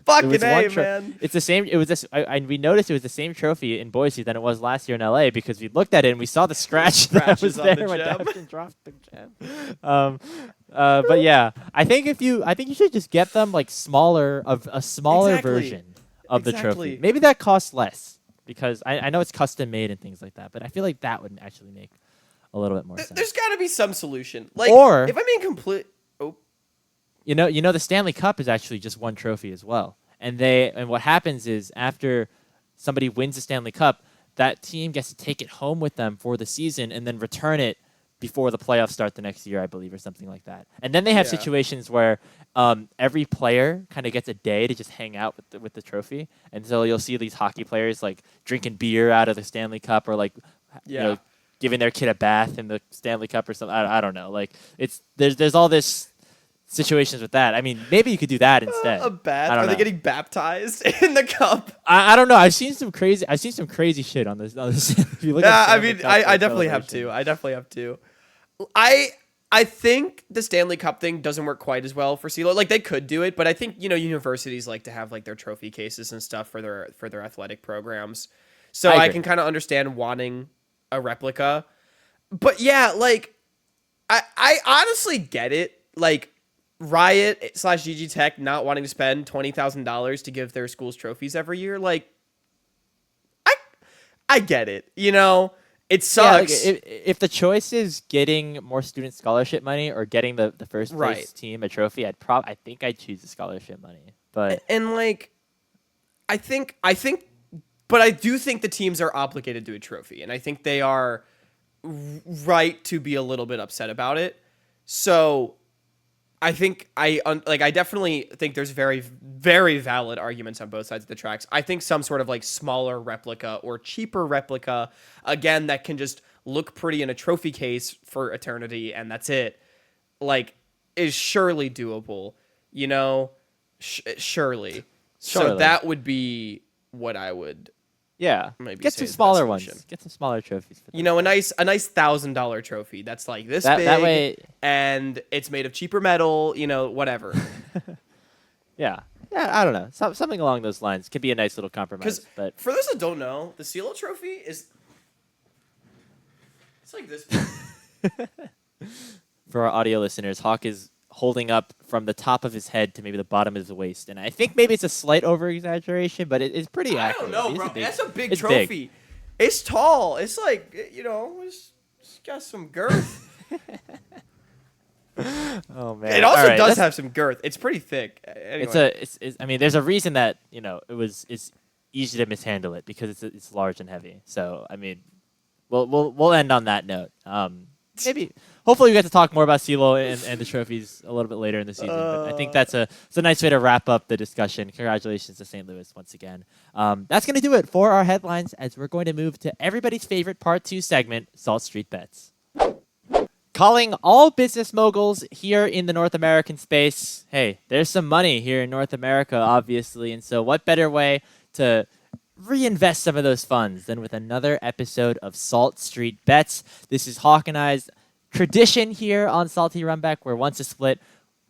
B: Fucking A, man.
A: It's the same. It was this. We noticed it was the same trophy in Boise than it was last year in LA, because we looked at it and we saw the scratch that was there when Dashin dropped the gem. But yeah, I think you should just get them like a smaller version of the trophy. Maybe that costs less, because I know it's custom made and things like that, but I feel like that would actually make a little bit more sense.
B: There's got to be some solution. Like,
A: or
B: if I'm being complete,
A: the Stanley Cup is actually just one trophy as well, and what happens is, after somebody wins the Stanley Cup, that team gets to take it home with them for the season and then return it before the playoffs start the next year, I believe, or something like that. And then they have situations where every player kind of gets a day to just hang out with the trophy, and so you'll see these hockey players like drinking beer out of the Stanley Cup, or like giving their kid a bath in the Stanley Cup or something. I don't know. Like, there's all this situations with that. I mean, maybe you could do that instead.
B: A bath? Are they getting baptized in the cup?
A: I don't know. I've seen some crazy shit on this. If you look
B: I definitely have to. I think the Stanley Cup thing doesn't work quite as well for CLOL. Like, they could do it, but I think universities like to have like their trophy cases and stuff for their athletic programs. So I can kind of understand wanting a replica. But yeah, like, I honestly get it. Like, Riot / GG Tech not wanting to spend $20,000 to give their schools trophies every year. Like, I get it. It sucks.
A: Yeah, like, if the choice is getting more student scholarship money or getting the first place team a trophy, I think I'd choose the scholarship money. But
B: but I do think the teams are obligated to a trophy, and I think they are right to be a little bit upset about it. So I think I definitely think there's very, very valid arguments on both sides of the tracks. I think some sort of like smaller replica or cheaper replica, again, that can just look pretty in a trophy case for eternity and that's it, like, is surely doable, you know? Surely. So
A: Surely.
B: that would be what I would
A: Yeah.
B: maybe
A: Get
B: say
A: some
B: is the best
A: smaller
B: solution.
A: ones. Get some smaller trophies. For
B: You know, a nice $1,000 trophy that's like this big,
A: that way.
B: and it's made of cheaper metal, you know, whatever.
A: Yeah. Yeah, I don't know. Something along those lines could be a nice little compromise.
B: Because
A: But
B: for those that don't know, the CLOL trophy is it's like this big.
A: for our audio listeners, Hawk is holding up from the top of his head to maybe the bottom of his waist. And I think maybe it's a slight over-exaggeration, but it's pretty
B: I
A: accurate.
B: don't know, bro. That's a big
A: it's
B: trophy.
A: big.
B: It's tall. It's like, you know, it's got some girth.
A: Oh, man.
B: It also
A: All right,
B: does have some girth. It's pretty thick. Anyway.
A: It's I mean, there's a reason that, it's easy to mishandle it because it's large and heavy. So, I mean, we'll end on that note. Maybe hopefully we get to talk more about CLOL and the trophies a little bit later in the season. But I think it's a nice way to wrap up the discussion. Congratulations to St. Louis once again. That's going to do it for our headlines as we're going to move to everybody's favorite Part 2 segment, Salt Street Bets. Calling all business moguls here in the North American space. Hey, there's some money here in North America, obviously. And so what better way to reinvest some of those funds than with another episode of Salt Street Bets. This is Hawk and I's tradition here on Salty Runback, where once a split,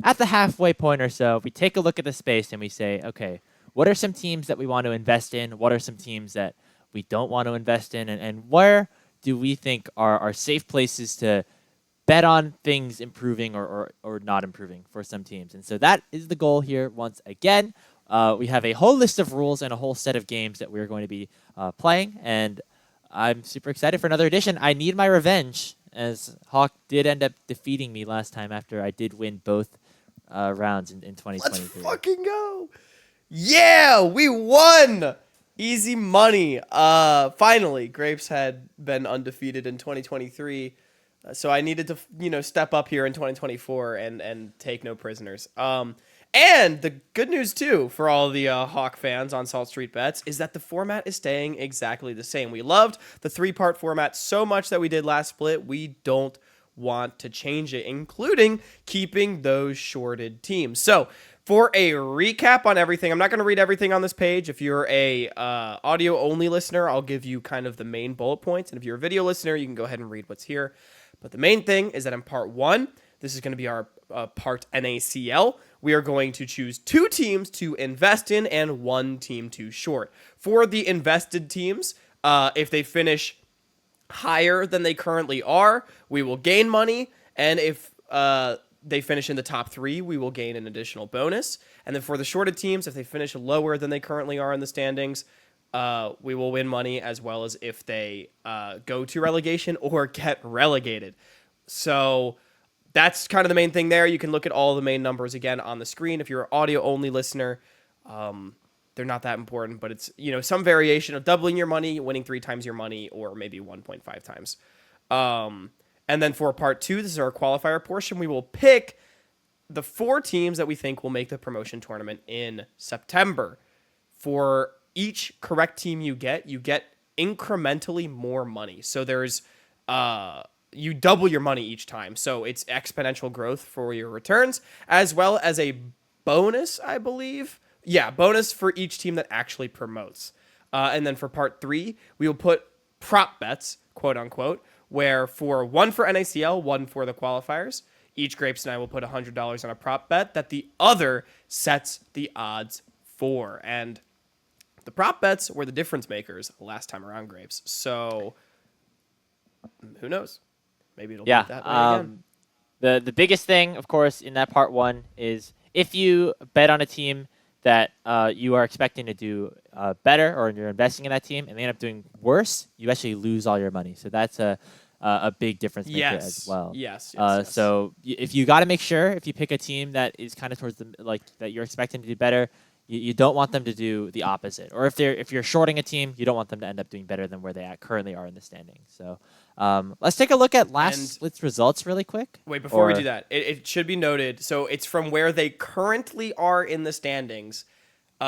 A: at the halfway point or so, we take a look at the space and we say, okay, what are some teams that we want to invest in? What are some teams that we don't want to invest in? And where do we think are safe places to bet on things improving or not improving for some teams? And so that is the goal here once again. We have a whole list of rules and a whole set of games that we're going to be playing, and I'm super excited for another edition. I need my revenge, as Hawk did end up defeating me last time after I did win both rounds in 2023.
B: Let's fucking go. Yeah, we won. Easy money. Finally, Grapes had been undefeated in 2023, so I needed to, step up here in 2024 and take no prisoners. And the good news, too, for all the Hawk fans on Salt Street Bets is that the format is staying exactly the same. We loved the 3-part format so much that we did last split. We don't want to change it, including keeping those shorted teams. So for a recap on everything, I'm not going to read everything on this page. If you're a audio-only listener, I'll give you kind of the main bullet points. And if you're a video listener, you can go ahead and read what's here. But the main thing is that in part 1, this is going to be our part NACL. We are going to choose 2 teams to invest in and 1 team to short. For the invested teams, if they finish higher than they currently are, we will gain money. And if they finish in the top 3, we will gain an additional bonus. And then for the shorted teams, if they finish lower than they currently are in the standings, we will win money, as well as if they go to relegation or get relegated. So that's kind of the main thing there. You can look at all the main numbers again on the screen. If you're an audio-only listener, they're not that important, but it's, some variation of doubling your money, winning 3 times your money, or maybe 1.5 times. And then for part 2, this is our qualifier portion. We will pick the 4 teams that we think will make the promotion tournament in September. For each correct team you get incrementally more money. So there's you double your money each time. So it's exponential growth for your returns, as well as a bonus, I believe. Yeah, bonus for each team that actually promotes. And then for part 3, we will put prop bets, quote unquote, where for 1 for NACL, 1 for the qualifiers, each Grapes and I will put $100 on a prop bet that the other sets the odds for. And the prop bets were the difference makers last time around, Grapes. So who knows? Maybe it'll be that way again.
A: The biggest thing, of course, in that part 1 is if you bet on a team that you are expecting to do better, or you're investing in that team and they end up doing worse, you actually lose all your money. So that's a big difference maker as well.
B: Yes.
A: So if you got to make sure, if you pick a team that is kind of towards that you're expecting to do better, you don't want them to do the opposite. Or if you're shorting a team, you don't want them to end up doing better than where they currently are in the standings. So Let's take a look at last
B: And-
A: split's results really quick.
B: Wait, before we
A: Or-
B: do that, it should be noted. So it's from where they currently are in the standings,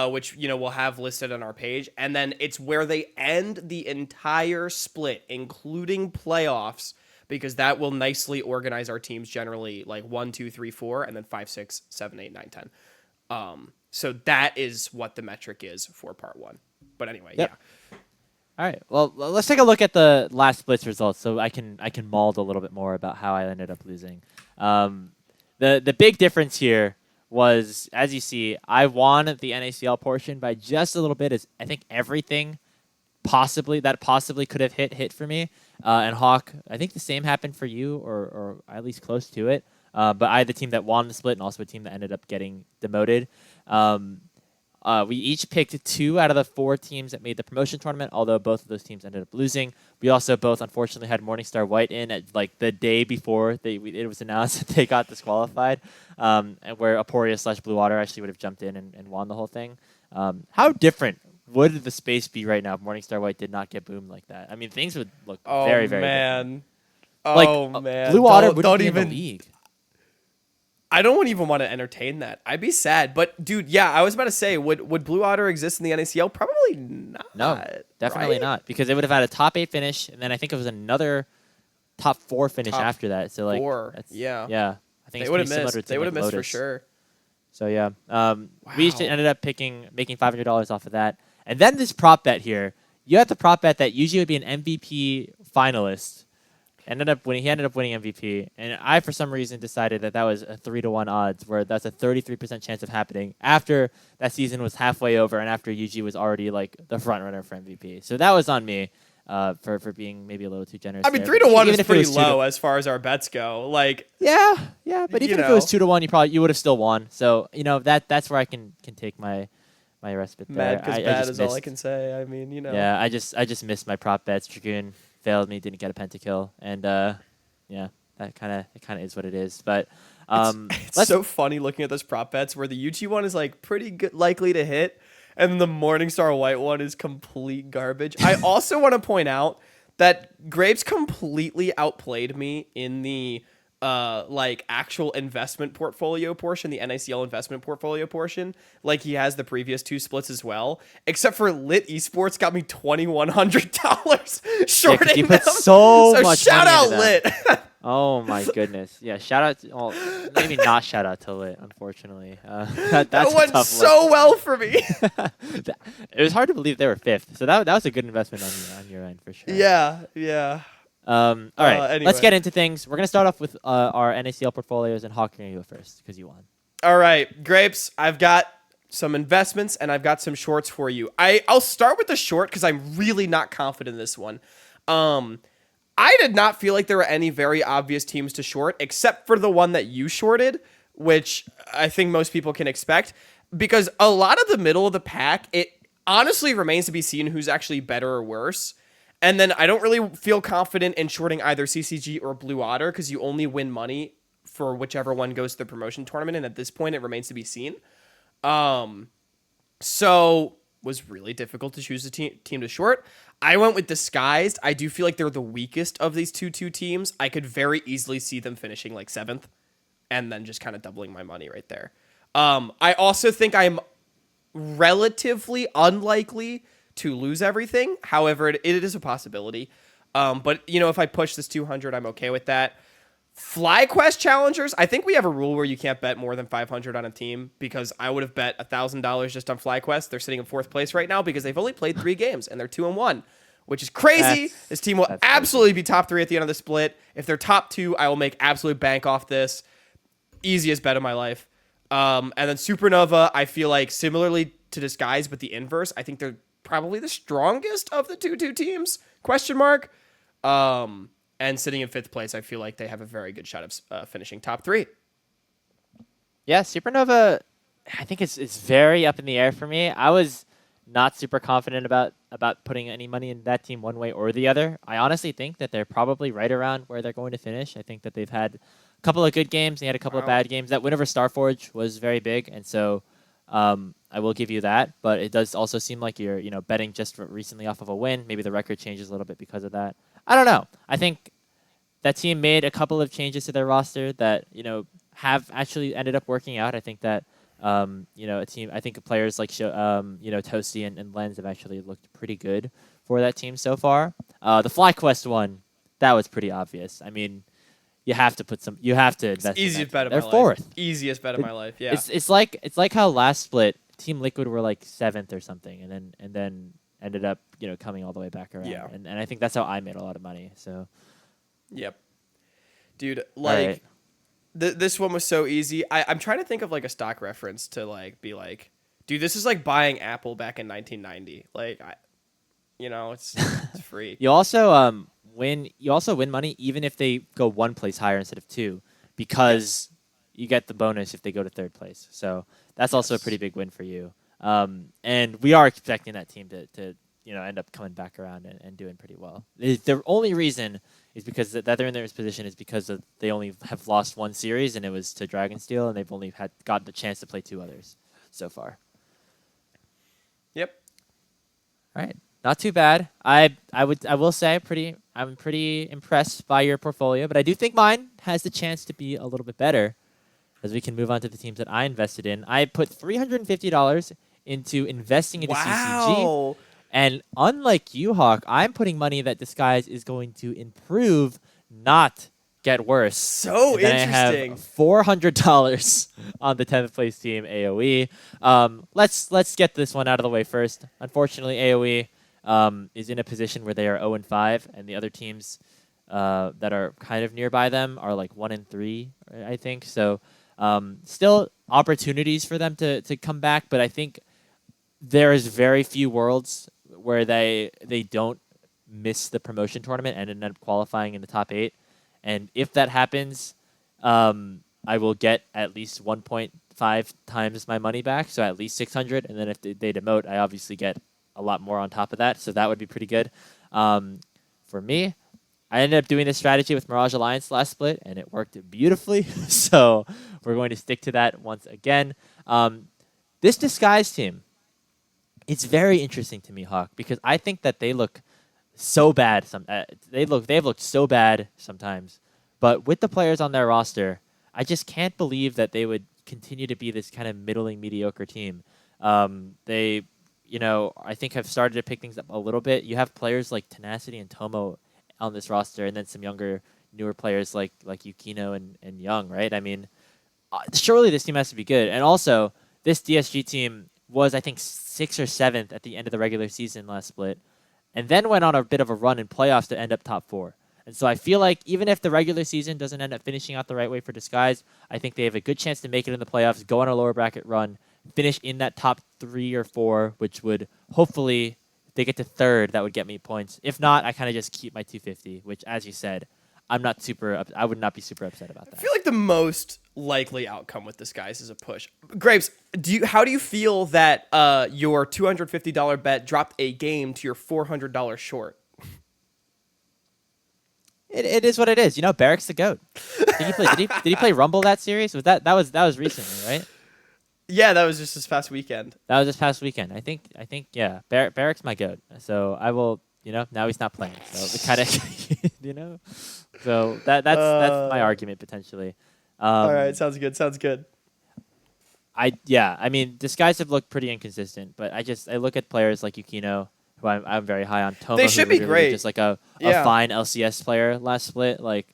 B: which we'll have listed on our page, and then it's where they end the entire split, including playoffs, because that will nicely organize our teams generally like 1, 2, 3, 4, and then 5, 6, 7, 8, 9, 10. So that is what the metric is for part 1. But anyway,
A: Yep.
B: yeah.
A: All right. Well, let's take a look at the last split's results, so I can mold a little bit more about how I ended up losing. The big difference here was, as you see, I won the NACL portion by just a little bit. As I think everything possibly could have hit for me. And Hawk, I think the same happened for you, or at least close to it. But I had the team that won the split and also a team that ended up getting demoted. We each picked 2 out of the 4 teams that made the promotion tournament, although both of those teams ended up losing. We also both, unfortunately, had Morningstar White in at like the day before it was announced that they got disqualified, and where Aporia/Blue Water actually would have jumped in and won the whole thing. How different would the space be right now if Morningstar White did not get boomed like that? I mean, things would look very, very different.
B: Oh, man.
A: Blue Water
B: Don't
A: wouldn't be
B: even
A: in the league.
B: I don't even want to entertain that. I'd be sad. But, dude, yeah, I was about to say, would Blue Otter exist in the NACL? Probably not.
A: No, definitely
B: right?
A: not. Because they would have had a top 8 finish, and then I think it was another top 4 finish
B: Top
A: after that. So, like,
B: 4,
A: that's,
B: yeah.
A: Yeah. I think
B: They would have
A: it's pretty
B: missed.
A: similar to,
B: They would have
A: like,
B: missed for
A: Lotus.
B: sure.
A: So, yeah. We each
B: Wow.
A: ended up making $500 off of that. And then this prop bet here. You had the prop bet that usually would be an MVP finalist. He ended up winning MVP, and I, for some reason, decided that was a 3-to-1 odds, where that's a 33% chance of happening after that season was halfway over and after UG was already like the front runner for MVP. So that was on me for being maybe a little too generous.
B: I mean,
A: there.
B: 3-to-1
A: Even
B: is
A: if it
B: pretty
A: was
B: low as far as our bets go. Like,
A: yeah. But even if it was
B: know.
A: 2-to-1, you would have still won. So that's where I can take my respite there.
B: mad because
A: I
B: bad
A: just
B: is all I
A: missed.
B: can say. I mean,
A: Yeah, I just missed my prop bets. Dragoon failed me, didn't get a pentakill, and yeah, that kind of is what it is. But
B: It's so funny looking at those prop bets where the UG one is like pretty good, likely to hit, and the Morningstar White one is complete garbage. I also want to point out that Graves completely outplayed me in the like actual investment portfolio portion, the NACL investment portfolio portion, like he has the previous 2 splits as well. Except for Lit Esports got me $2,100 shorting
A: you put
B: them.
A: so much
B: shout
A: money
B: out
A: into
B: Lit.
A: Oh my goodness! Yeah, shout out. Maybe not shout out to Lit. Unfortunately, that's
B: That
A: a
B: went
A: tough
B: so well for me.
A: It was hard to believe they were 5th. So that was a good investment on your end for sure.
B: Yeah.
A: All right,
B: Anyway.
A: let's get into things. We're gonna start off with our NACL portfolios, and Hawk, you're gonna go first because you won.
B: All right, Grapes, I've got some investments and I've got some shorts for you. I'll start with the short because I'm really not confident in this one. I did not feel like there were any very obvious teams to short, except for the one that you shorted, which I think most people can expect, because a lot of the middle of the pack, it honestly remains to be seen who's actually better or worse. And then I don't really feel confident in shorting either CCG or Blue Otter because you only win money for whichever one goes to the promotion tournament, and at this point, it remains to be seen. So was really difficult to choose a team to short. I went with Disguised. I do feel like they're the weakest of these two teams. I could very easily see them finishing like 7th and then just kind of doubling my money right there. I also think I'm relatively unlikely to lose everything. However, it is a possibility. But, if I push this 200, I'm okay with that. FlyQuest challengers, I think we have a rule where you can't bet more than 500 on a team because I would have bet $1,000 just on FlyQuest. They're sitting in 4th place right now because they've only played 3 games and they're 2-1, which is crazy. This team will absolutely be top 3 at the end of the split. If they're top 2, I will make absolute bank off this. Easiest bet of my life. And then Supernova, I feel like similarly to Disguise, but the inverse. I think they're probably the strongest of the 2 teams, ? And sitting in 5th place, I feel like they have a very good shot of finishing top 3.
A: Yeah, Supernova, I think it's very up in the air for me. I was not super confident about putting any money in that team one way or the other. I honestly think that they're probably right around where they're going to finish. I think that they've had a couple of good games. They had a couple of bad games. That win over Starforge was very big, and so I will give you that. But it does also seem like you're betting just recently off of a win. Maybe the record changes a little bit because of that. I don't know. I think that team made a couple of changes to their roster that have actually ended up working out. I think that a team. I think players like Toasty and Lens have actually looked pretty good for that team so far. The FlyQuest one, that was pretty obvious. I mean, you have to invest.
B: Easiest bet of
A: They're
B: my
A: fourth.
B: life. Easiest bet of my life. Yeah.
A: It's like how last split Team Liquid were like 7th or something, and then ended up coming all the way back around.
B: Yeah.
A: And I think that's how I made a lot of money. So.
B: Yep. Dude, like.
A: Right.
B: This one was so easy. I'm trying to think of like a stock reference to like be like, dude, this is like buying Apple back in 1990. Like, it's free.
A: You also win money even if they go one place higher instead of two, because you get the bonus if they go to third place. So that's also a pretty big win for you. And we are expecting that team to end up coming back around and doing pretty well. The only reason is because that they're in this position is because they only have lost one series, and it was to Dragonsteel, and they've only got the chance to play 2 others so far.
B: Yep.
A: All right, not too bad. I will say I'm pretty impressed by your portfolio, but I do think mine has the chance to be a little bit better, as we can move on to the teams that I invested in. I put $350 into investing into CCG. And unlike you, Hawk, I'm putting money that Disguise is going to improve, not get worse.
B: So
A: and then
B: interesting.
A: I have $400 on the 10th place team, AoE. Let's get this one out of the way first. Unfortunately, AoE is in a position where they are 0-5, and the other teams that are kind of nearby them are like 1-3, I think. So still opportunities for them to come back, but I think there is very few worlds where they don't miss the promotion tournament and end up qualifying in the top 8. And if that happens, I will get at least 1.5 times my money back, so at least 600. And then if they demote, I obviously get a lot more on top of that, so that would be pretty good. For me, I ended up doing this strategy with Mirage Alliance last split, and it worked beautifully. So we're going to stick to that once again. This Disguise team, it's very interesting to me, Hawk, because I think that they look so bad. They've looked so bad sometimes, but with the players on their roster, I just can't believe that they would continue to be this kind of middling, mediocre team. They, I think have started to pick things up a little bit. You have players like Tenacity and Tomo on this roster, and then some newer players like Yukino and Young, right? I mean, surely this team has to be good. And also, this DSG team was, I think, 6th or 7th at the end of the regular season last split, and then went on a bit of a run in playoffs to end up top 4. And so I feel like even if the regular season doesn't end up finishing out the right way for Disguise, I think they have a good chance to make it in the playoffs, go on a lower bracket run, finish in that top 3 or 4, which would hopefully, if they get to 3rd, that would get me points. If not, I kind of just keep my 250, which, as you said, I would not be super upset about that.
B: I feel like the most likely outcome with Disguise is a push. Grapes, how do you feel that your $250 bet dropped a game to your $400 short?
A: It is what it is. Barrick's the GOAT. Did he play Rumble that series? That was recently, right?
B: Yeah, that was just this past weekend.
A: That was this past weekend. I think yeah. Barrick's my GOAT. So I will, now he's not playing. So it kind of So that's my argument potentially.
B: All right, sounds good.
A: I mean, Disguise have looked pretty inconsistent, but I look at players like Yukino, who I'm very high on. Tomo,
B: they should be great.
A: Just like a fine LCS player last split. Like,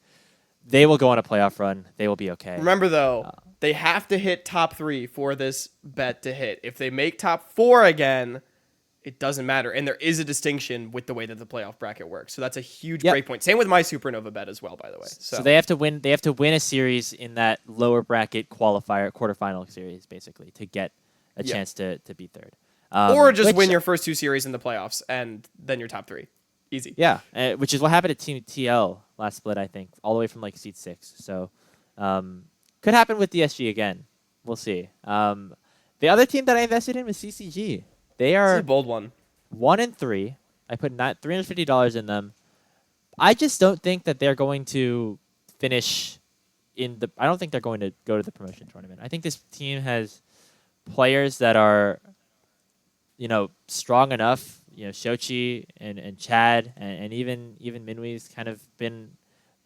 A: they will go on a playoff run. They will be okay.
B: Remember though, they have to hit top 3 for this bet to hit. If they make top 4 again, it doesn't matter. And there is a distinction with the way that the playoff bracket works. So that's a huge great point. Same with my Supernova bet as well, by the way.
A: So they have to win a series in that lower bracket quarterfinal series, basically, to get a chance to be 3rd.
B: Or just win your first 2 series in the playoffs, and then you're top 3. Easy.
A: Yeah, which is what happened to Team TL last split, I think, all the way from like seed 6. So could happen with DSG again. We'll see. The other team that I invested in was CCG. They are
B: a bold one.
A: 1-3. I put $350 in them. I just don't think that they're going to finish I don't think they're going to go to the promotion tournament. I think this team has players that are, strong enough, Shochi and Chad and even Minwei's kind of been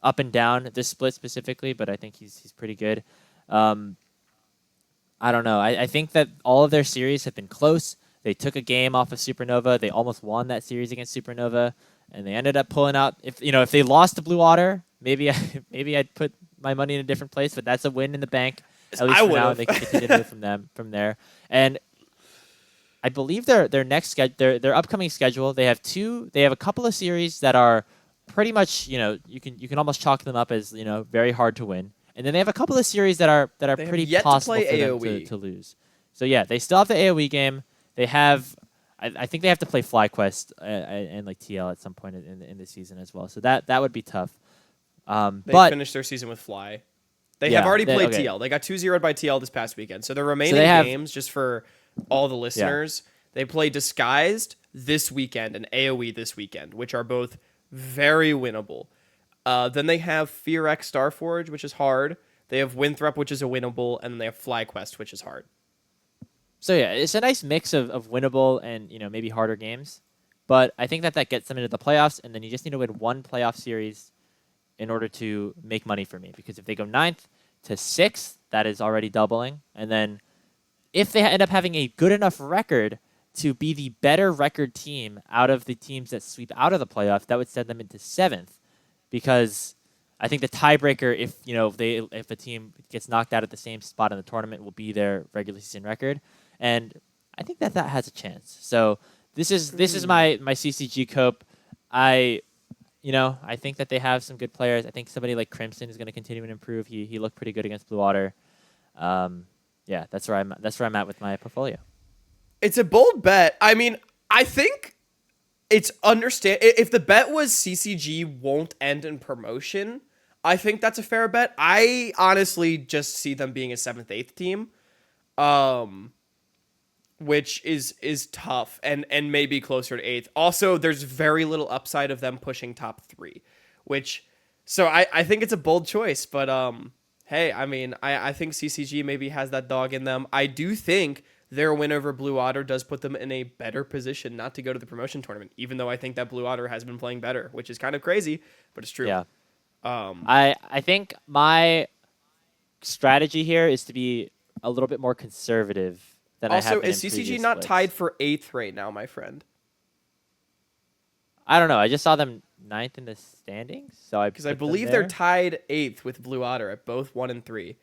A: up and down this split specifically, but I think he's pretty good. I don't know. I think that all of their series have been close. They took a game off of Supernova. They almost won that series against Supernova, and they ended up pulling out. If they lost to Blue Water, maybe I'd put my money in a different place. But that's a win in the bank. At least for now, they can continue to move from there. And I believe their their upcoming schedule. They have a couple of series that are pretty much you can almost chalk them up as very hard to win. And then they have a couple of series that are pretty possible for them to lose. So yeah, they still have the AoE game. They have, I think they have to play FlyQuest and like TL at some point in the season as well. So that would be tough.
B: They finished their season with Fly. They have already played TL. They got 2-0'd by TL this past weekend. So the remaining games, just for all the listeners, they play Disguised this weekend and AoE this weekend, which are both very winnable. Then they have Fear X Starforge, which is hard. They have Winthrop, which is a winnable, and then they have FlyQuest, which is hard.
A: So yeah, it's a nice mix of winnable and maybe harder games, but I think that gets them into the playoffs, and then you just need to win one playoff series in order to make money for me. Because if they go 9th to 6th, that is already doubling, and then if they end up having a good enough record to be the better record team out of the teams that sweep out of the playoffs, that would send them into 7th. Because I think the tiebreaker, if a team gets knocked out at the same spot in the tournament, will be their regular season record, and I think that has a chance. So this is my CCG cope. I think that they have some good players. I think somebody like Crimson is going to continue and improve. He looked pretty good against Blue Water. Yeah, that's where I'm at with my portfolio.
B: It's a bold bet. I mean, I think it's if the bet was CCG won't end in promotion, I think that's a fair bet. I honestly just see them being a 7th, 8th team, which is tough and maybe closer to 8th. Also, there's very little upside of them pushing top 3, so I think it's a bold choice. But hey, I mean, I think CCG maybe has that dog in them. I do think their win over Blue Otter does put them in a better position not to go to the promotion tournament, even though I think that Blue Otter has been playing better, which is kind of crazy, but it's true.
A: Yeah. I think my strategy here is to be a little bit more conservative than I have been in
B: is CCG not
A: splits.
B: tied for 8th right now, my friend?
A: I don't know. I just saw them 9th in the standings, so because
B: I believe they're tied 8th with Blue Otter at both 1 and 3.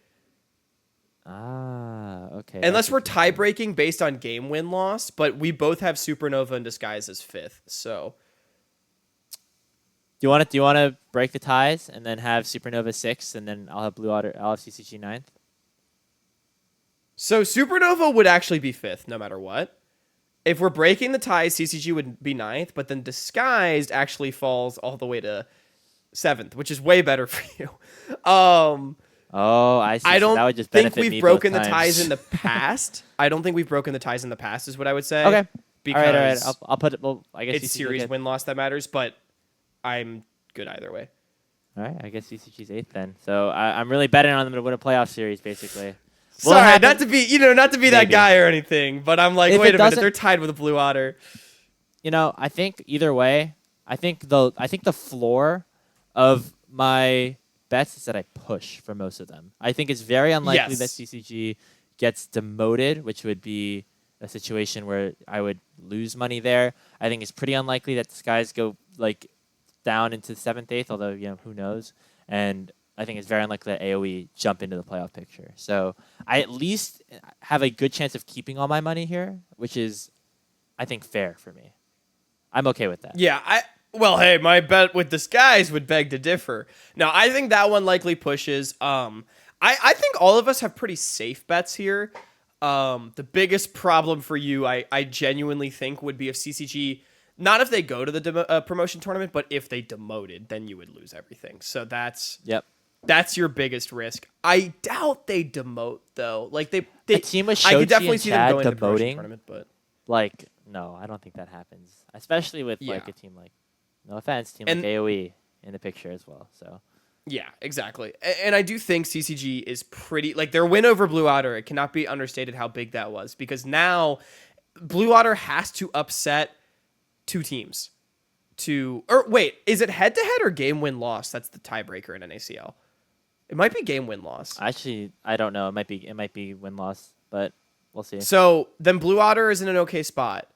A: Okay.
B: Unless we're tie breaking based on game win loss, but we both have Supernova and Disguise as 5th. So,
A: do you want to break the ties and then have Supernova 6th, and then I'll have Blue Otter, I'll have CCG 9th?
B: So Supernova would actually be 5th no matter what. If we're breaking the ties, CCG would be 9th, but then Disguised actually falls all the way to 7th, which is way better for you.
A: Oh, I see.
B: I don't
A: that would just
B: think
A: benefit
B: we've
A: me
B: broken
A: both
B: the
A: times.
B: ties in the past. I don't think we've broken the ties in the past, is what I would say.
A: Okay.
B: Because
A: all right. I'll put it. Well, I guess
B: it's series win loss that matters, but I'm good either way.
A: All right. I guess CCG's 8th then. So I'm really betting on them to win a playoff series, basically.
B: Sorry, not to be that guy or anything, but I'm like, wait a minute, they're tied with a Blue Otter.
A: I think either way, I think the floor of my bets is that I push for most of them. I think it's very unlikely that CCG gets demoted, which would be a situation where I would lose money there. I think it's pretty unlikely that Disguise go down into 7th, 8th, although who knows. And I think it's very unlikely that AoE jump into the playoff picture. So I at least have a good chance of keeping all my money here, which is, I think, fair for me. I'm okay with that.
B: Yeah, well, hey, my bet with Disguise would beg to differ. Now, I think that one likely pushes. I think all of us have pretty safe bets here. The biggest problem for you, I genuinely think, would be if CCG, not if they go to the promotion tournament, but if they demoted, then you would lose everything. So that's your biggest risk. I doubt they demote though. Like they
A: a team with Shochi
B: I could definitely
A: and
B: see
A: Chad
B: them going to the promotion
A: demoting,
B: tournament, but
A: no, I don't think that happens. Especially with a team like, no offense, like AoE in the picture as well. So
B: yeah, exactly. And I do think CCG is pretty, their win over Blue Otter, it cannot be understated how big that was, because now Blue Otter has to upset two teams to, or wait, is it head to head or game win loss? That's the tiebreaker in NACL. It might be game win loss.
A: Actually, I don't know. It might be win loss, but we'll see.
B: So then Blue Otter is in an okay spot,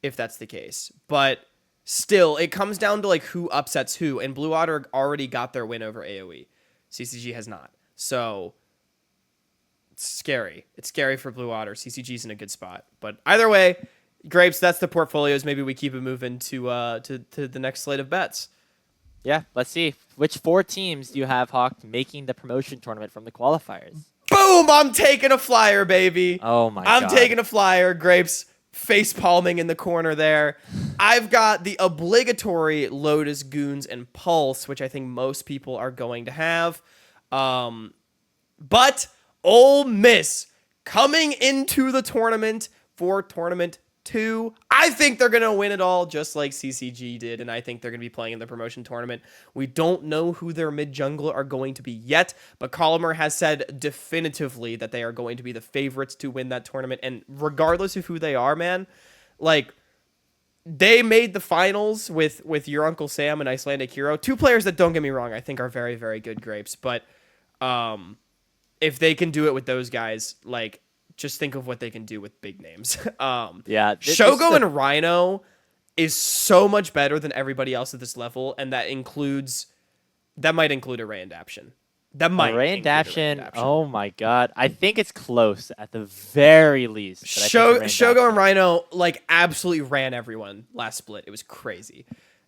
B: if that's the case. But still, it comes down to like who upsets who, and Blue Otter already got their win over AOE. CCG has not. So it's scary. It's scary for Blue Otter. CCG's in a good spot. But either way, Grapes, that's the portfolios. Maybe we keep it moving to the next slate of bets.
A: Yeah, let's see. Which 4 teams do you have, Hawk, making the promotion tournament from the qualifiers?
B: Boom! I'm taking a flyer, baby.
A: Oh, my God.
B: I'm taking a flyer. Grapes face palming in the corner there. I've got the obligatory Lotus, Goons, and Pulse, which I think most people are going to have. But Ole Miss coming into the tournament for Tournament 2. I think they're going to win it all just like CCG did, and I think they're going to be playing in the promotion tournament. We don't know who their mid-jungler are going to be yet, but Colomer has said definitively that they are going to be the favorites to win that tournament, and regardless of who they are, man, like, they made the finals with your Uncle Sam and Icelandic Hero. 2 players that, don't get me wrong, I think are very, very good Grapes, but if they can do it with those guys, like, just think of what they can do with big names.
A: Yeah,
B: Shogo and Rhino is so much better than everybody else at this level, and that might include a Ray Adaption.
A: Oh my God, I think it's close at the very least.
B: Shogo and Rhino like absolutely ran everyone last split. It was crazy,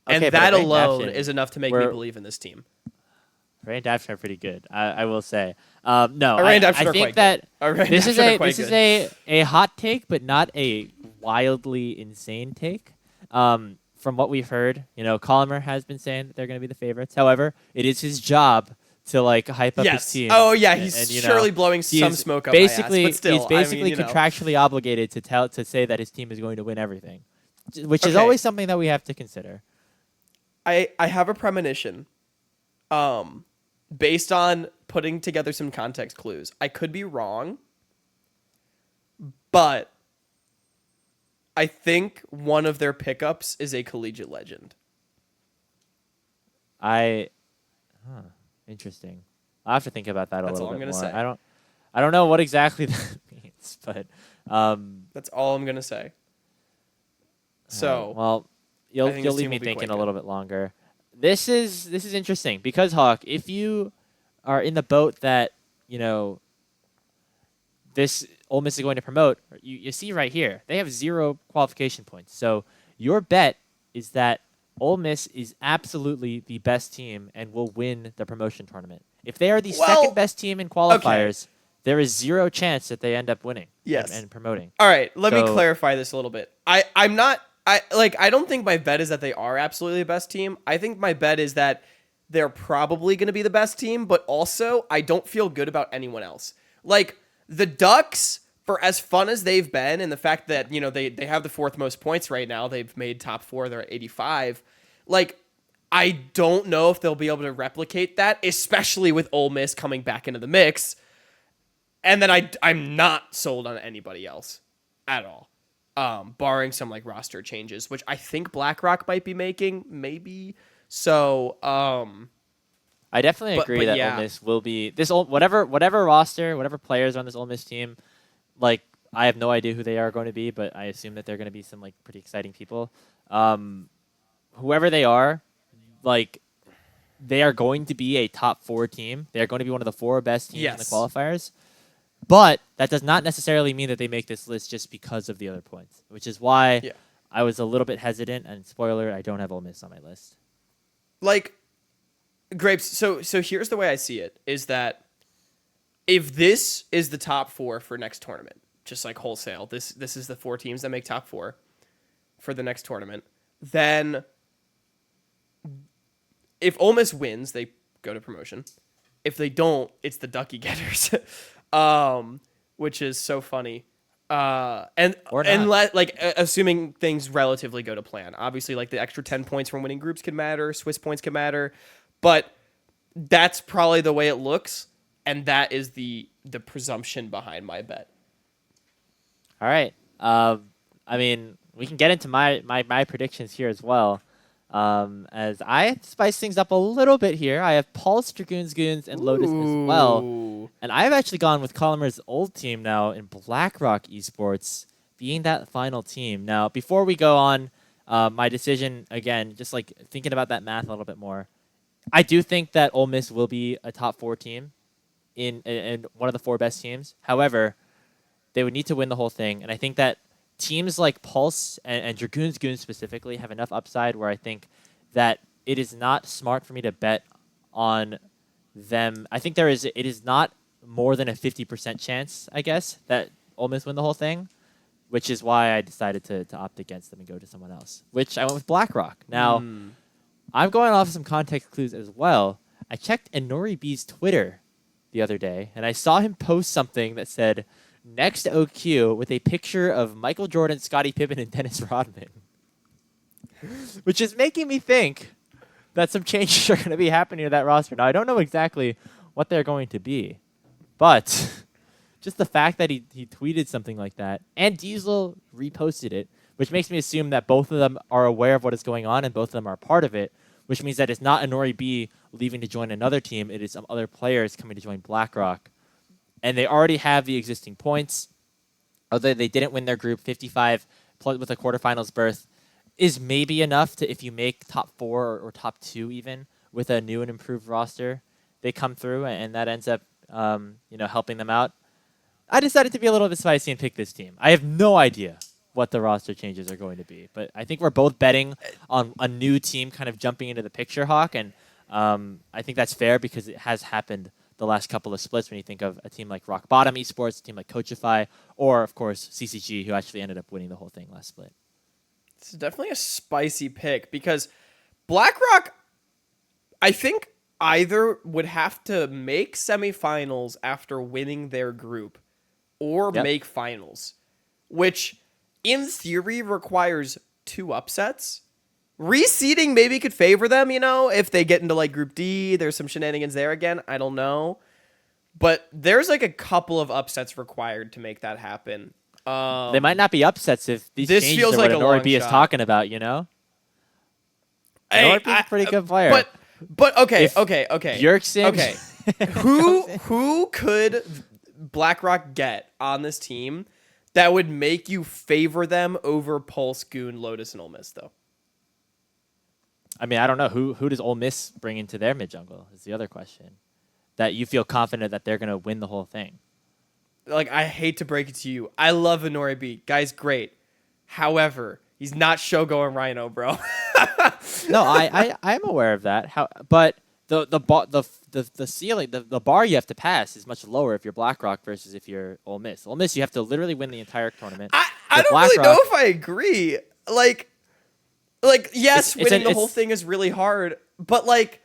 B: and that alone is enough to make me believe in this team.
A: Ray and Adaption are pretty good, I will say. No,
B: I
A: think that this is a hot take, but not a wildly insane take. From what we've heard, Colomer has been saying that they're going to be the favorites. However, it is his job to like hype up his team.
B: Oh yeah, he's surely blowing some smoke up my ass, but still,
A: he's basically contractually obligated to say that his team is going to win everything, which is always something that we have to consider.
B: I have a premonition. Based on putting together some context clues. I could be wrong, but I think one of their pickups is a collegiate legend.
A: Interesting. I'll have to think about that a little bit more.
B: Say.
A: I don't know what exactly that means, but
B: that's all I'm gonna say. So
A: well, you'll leave me thinking a little bit longer. This is interesting because, Hawk, if you are in the boat that, this Ole Miss is going to promote, you see right here, they have 0 qualification points. So your bet is that Ole Miss is absolutely the best team and will win the promotion tournament. If they are the second best team in qualifiers, there is 0 chance that they end up winning and promoting.
B: All right, let me clarify this a little bit. I don't think my bet is that they are absolutely the best team. I think my bet is that they're probably going to be the best team, but also I don't feel good about anyone else. Like, the Ducks, for as fun as they've been, and the fact that, they have the 4th most points right now, they've made top 4, they're at 85. Like, I don't know if they'll be able to replicate that, especially with Ole Miss coming back into the mix. And then I'm not sold on anybody else at all. Barring some like roster changes, which I think BlackRock might be making, maybe. So,
A: I definitely agree that Ole Miss will be whatever roster, whatever players on this Ole Miss team. Like, I have no idea who they are going to be, but I assume that they're going to be some like pretty exciting people. Whoever they are, like, they are going to be a top 4 team. They are going to be one of the 4 best teams in the qualifiers. But that does not necessarily mean that they make this list just because of the other points, which is why I was a little bit hesitant. And spoiler, I don't have Ole Miss on my list.
B: Like, Grapes, so here's the way I see it, is that if this is the top 4 for next tournament, just like wholesale, this is the 4 teams that make top 4 for the next tournament, then if Ole Miss wins, they go to promotion. If they don't, it's the Ducky Getters. Which is so funny. Assuming things relatively go to plan. Obviously, like, the extra 10 points from winning groups can matter, Swiss points can matter, but that's probably the way it looks, and that is the presumption behind my bet.
A: All right. I mean, we can get into my predictions here as well. As I spice things up a little bit here, I have Pulse, Dragoons, Goons, and Lotus as well.
B: Ooh.
A: And I've actually gone with Colomer's old team now in BlackRock Esports being that final team. Now, before we go on, my decision, again, just like thinking about that math a little bit more, I do think that Ole Miss will be a top 4 team in one of the 4 best teams. However, they would need to win the whole thing. And I think that teams like Pulse and Dragoons Goons specifically have enough upside where I think that it is not smart for me to bet on them. I think it is not more than a 50% chance, I guess, that Ole Miss win the whole thing, which is why I decided to opt against them and go to someone else, which I went with BlackRock. Now, I'm going off some context clues as well. I checked Inori B's Twitter the other day, and I saw him post something that said, "Next OQ," with a picture of Michael Jordan, Scottie Pippen, and Dennis Rodman. Which is making me think that some changes are going to be happening to that roster. Now, I don't know exactly what they're going to be, but just the fact that he tweeted something like that, and Diesel reposted it, which makes me assume that both of them are aware of what is going on and both of them are part of it, which means that it's not Inori B leaving to join another team. It is some other players coming to join BlackRock. And they already have the existing points. Although they didn't win their group, 55 plus with a quarterfinals berth is maybe enough to, if you make top 4 or top 2 even with a new and improved roster, they come through and that ends up helping them out. I decided to be a little bit spicy and pick this team. I have no idea what the roster changes are going to be, but I think we're both betting on a new team kind of jumping into the picture, Hawk, and I think that's fair because it has happened the last couple of splits when you think of a team like Rock Bottom Esports, a team like Coachify, or, of course, CCG, who actually ended up winning the whole thing last split.
B: This is definitely a spicy pick because BlackRock, I think, either would have to make semifinals after winning their group or make finals, which in theory requires 2 upsets. Reseeding maybe could favor them, if they get into like Group D, there's some shenanigans there again. I don't know. But there's like a couple of upsets required to make that happen.
A: They might not be upsets if these
B: this
A: changes
B: feels
A: are
B: like
A: what
B: a long
A: Inori B is
B: shot.
A: talking about, Inori B is a pretty good player.
B: But okay.
A: Bjergsen,
B: Okay. Who could BlackRock get on this team that would make you favor them over Pulse, Goon, Lotus, and Ole Miss, though?
A: I mean, I don't know. Who does Ole Miss bring into their mid-jungle is the other question. That you feel confident that they're going to win the whole thing.
B: Like, I hate to break it to you. I love Inori B. Guy's great. However, he's not Shogo and Rhino, bro.
A: No, I'm aware of that. But the ceiling, the bar you have to pass is much lower if you're BlackRock versus if you're Ole Miss. Ole Miss, you have to literally win the entire tournament.
B: I don't really know if I agree. Like yes, winning the whole thing is really hard, but like,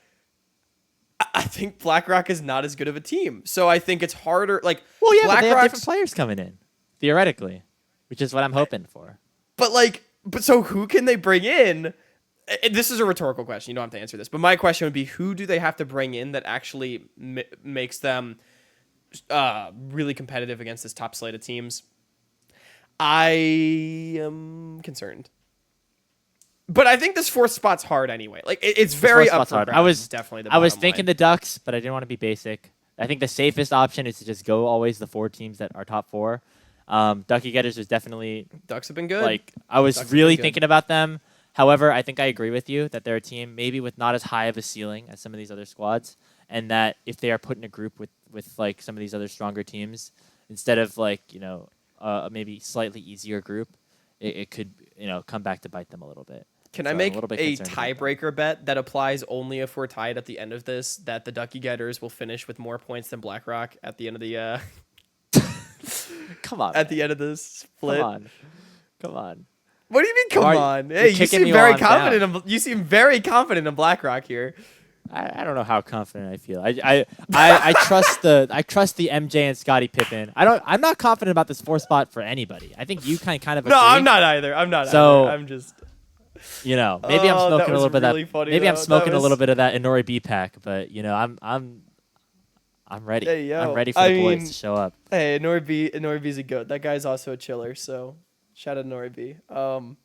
B: I think BlackRock is not as good of a team. So I think it's harder. Like,
A: well, yeah, but they have different players coming in, theoretically, which is what I'm hoping for.
B: But so who can they bring in? This is a rhetorical question. You don't have to answer this. But my question would be, who do they have to bring in that actually makes them really competitive against this top slate of teams? I am concerned. But I think this 4th spot's hard anyway. Like, it's very up for grabs. I
A: was thinking the Ducks, but I didn't want to be basic. I think the safest option is to just go always the 4 teams that are top 4. Ducky Getters was definitely...
B: Ducks have been good.
A: Like, I was really thinking about them. However, I think I agree with you that they're a team maybe with not as high of a ceiling as some of these other squads, and that if they are put in a group with like some of these other stronger teams, instead of like maybe slightly easier group, it could come back to bite them a little bit.
B: Can I make a tiebreaker bet that applies only if we're tied at the end of this, that the Ducky Getters will finish with more points than BlackRock at the end of the
A: Come on.
B: At the end of this split.
A: Come on.
B: What do you mean come on? Hey, you seem very confident. You seem very confident in BlackRock here.
A: I don't know how confident I feel. I trust the MJ and Scottie Pippen. I'm not confident about this 4th spot for anybody. I think you kind of agree.
B: No, I'm not either. I'm just
A: maybe I'm smoking a little bit
B: really
A: of that. Maybe I'm smoking a little bit of that Inori B pack, but I'm ready.
B: Hey, yo.
A: I'm ready for the boys to show up.
B: Hey, Inori B's a goat. That guy's also a chiller, so Shout out Nori B. All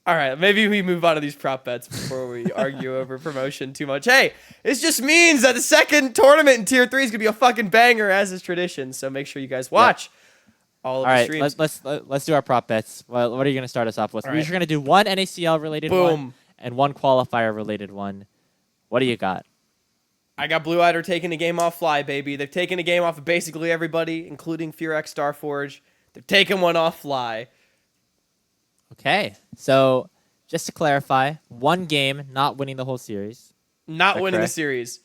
B: right, maybe we move on to these prop bets before we argue over promotion too much. Hey, this just means that the second tournament in Tier 3 is going to be a fucking banger, as is tradition. So make sure you guys watch all of the streams.
A: Let's do our prop bets. Well, what are you going to start us off with?
B: All
A: We're
B: right.
A: just going to do one NACL-related one and one qualifier-related one. What do you got?
B: I got Blue Eyed are taking a game off Fly, baby. They've taken a game off of basically everybody, including FearX Starforge. They're taking one off Fly.
A: Okay, so just to clarify, one game, not winning the whole series.
B: Not winning
A: correct?
B: the series.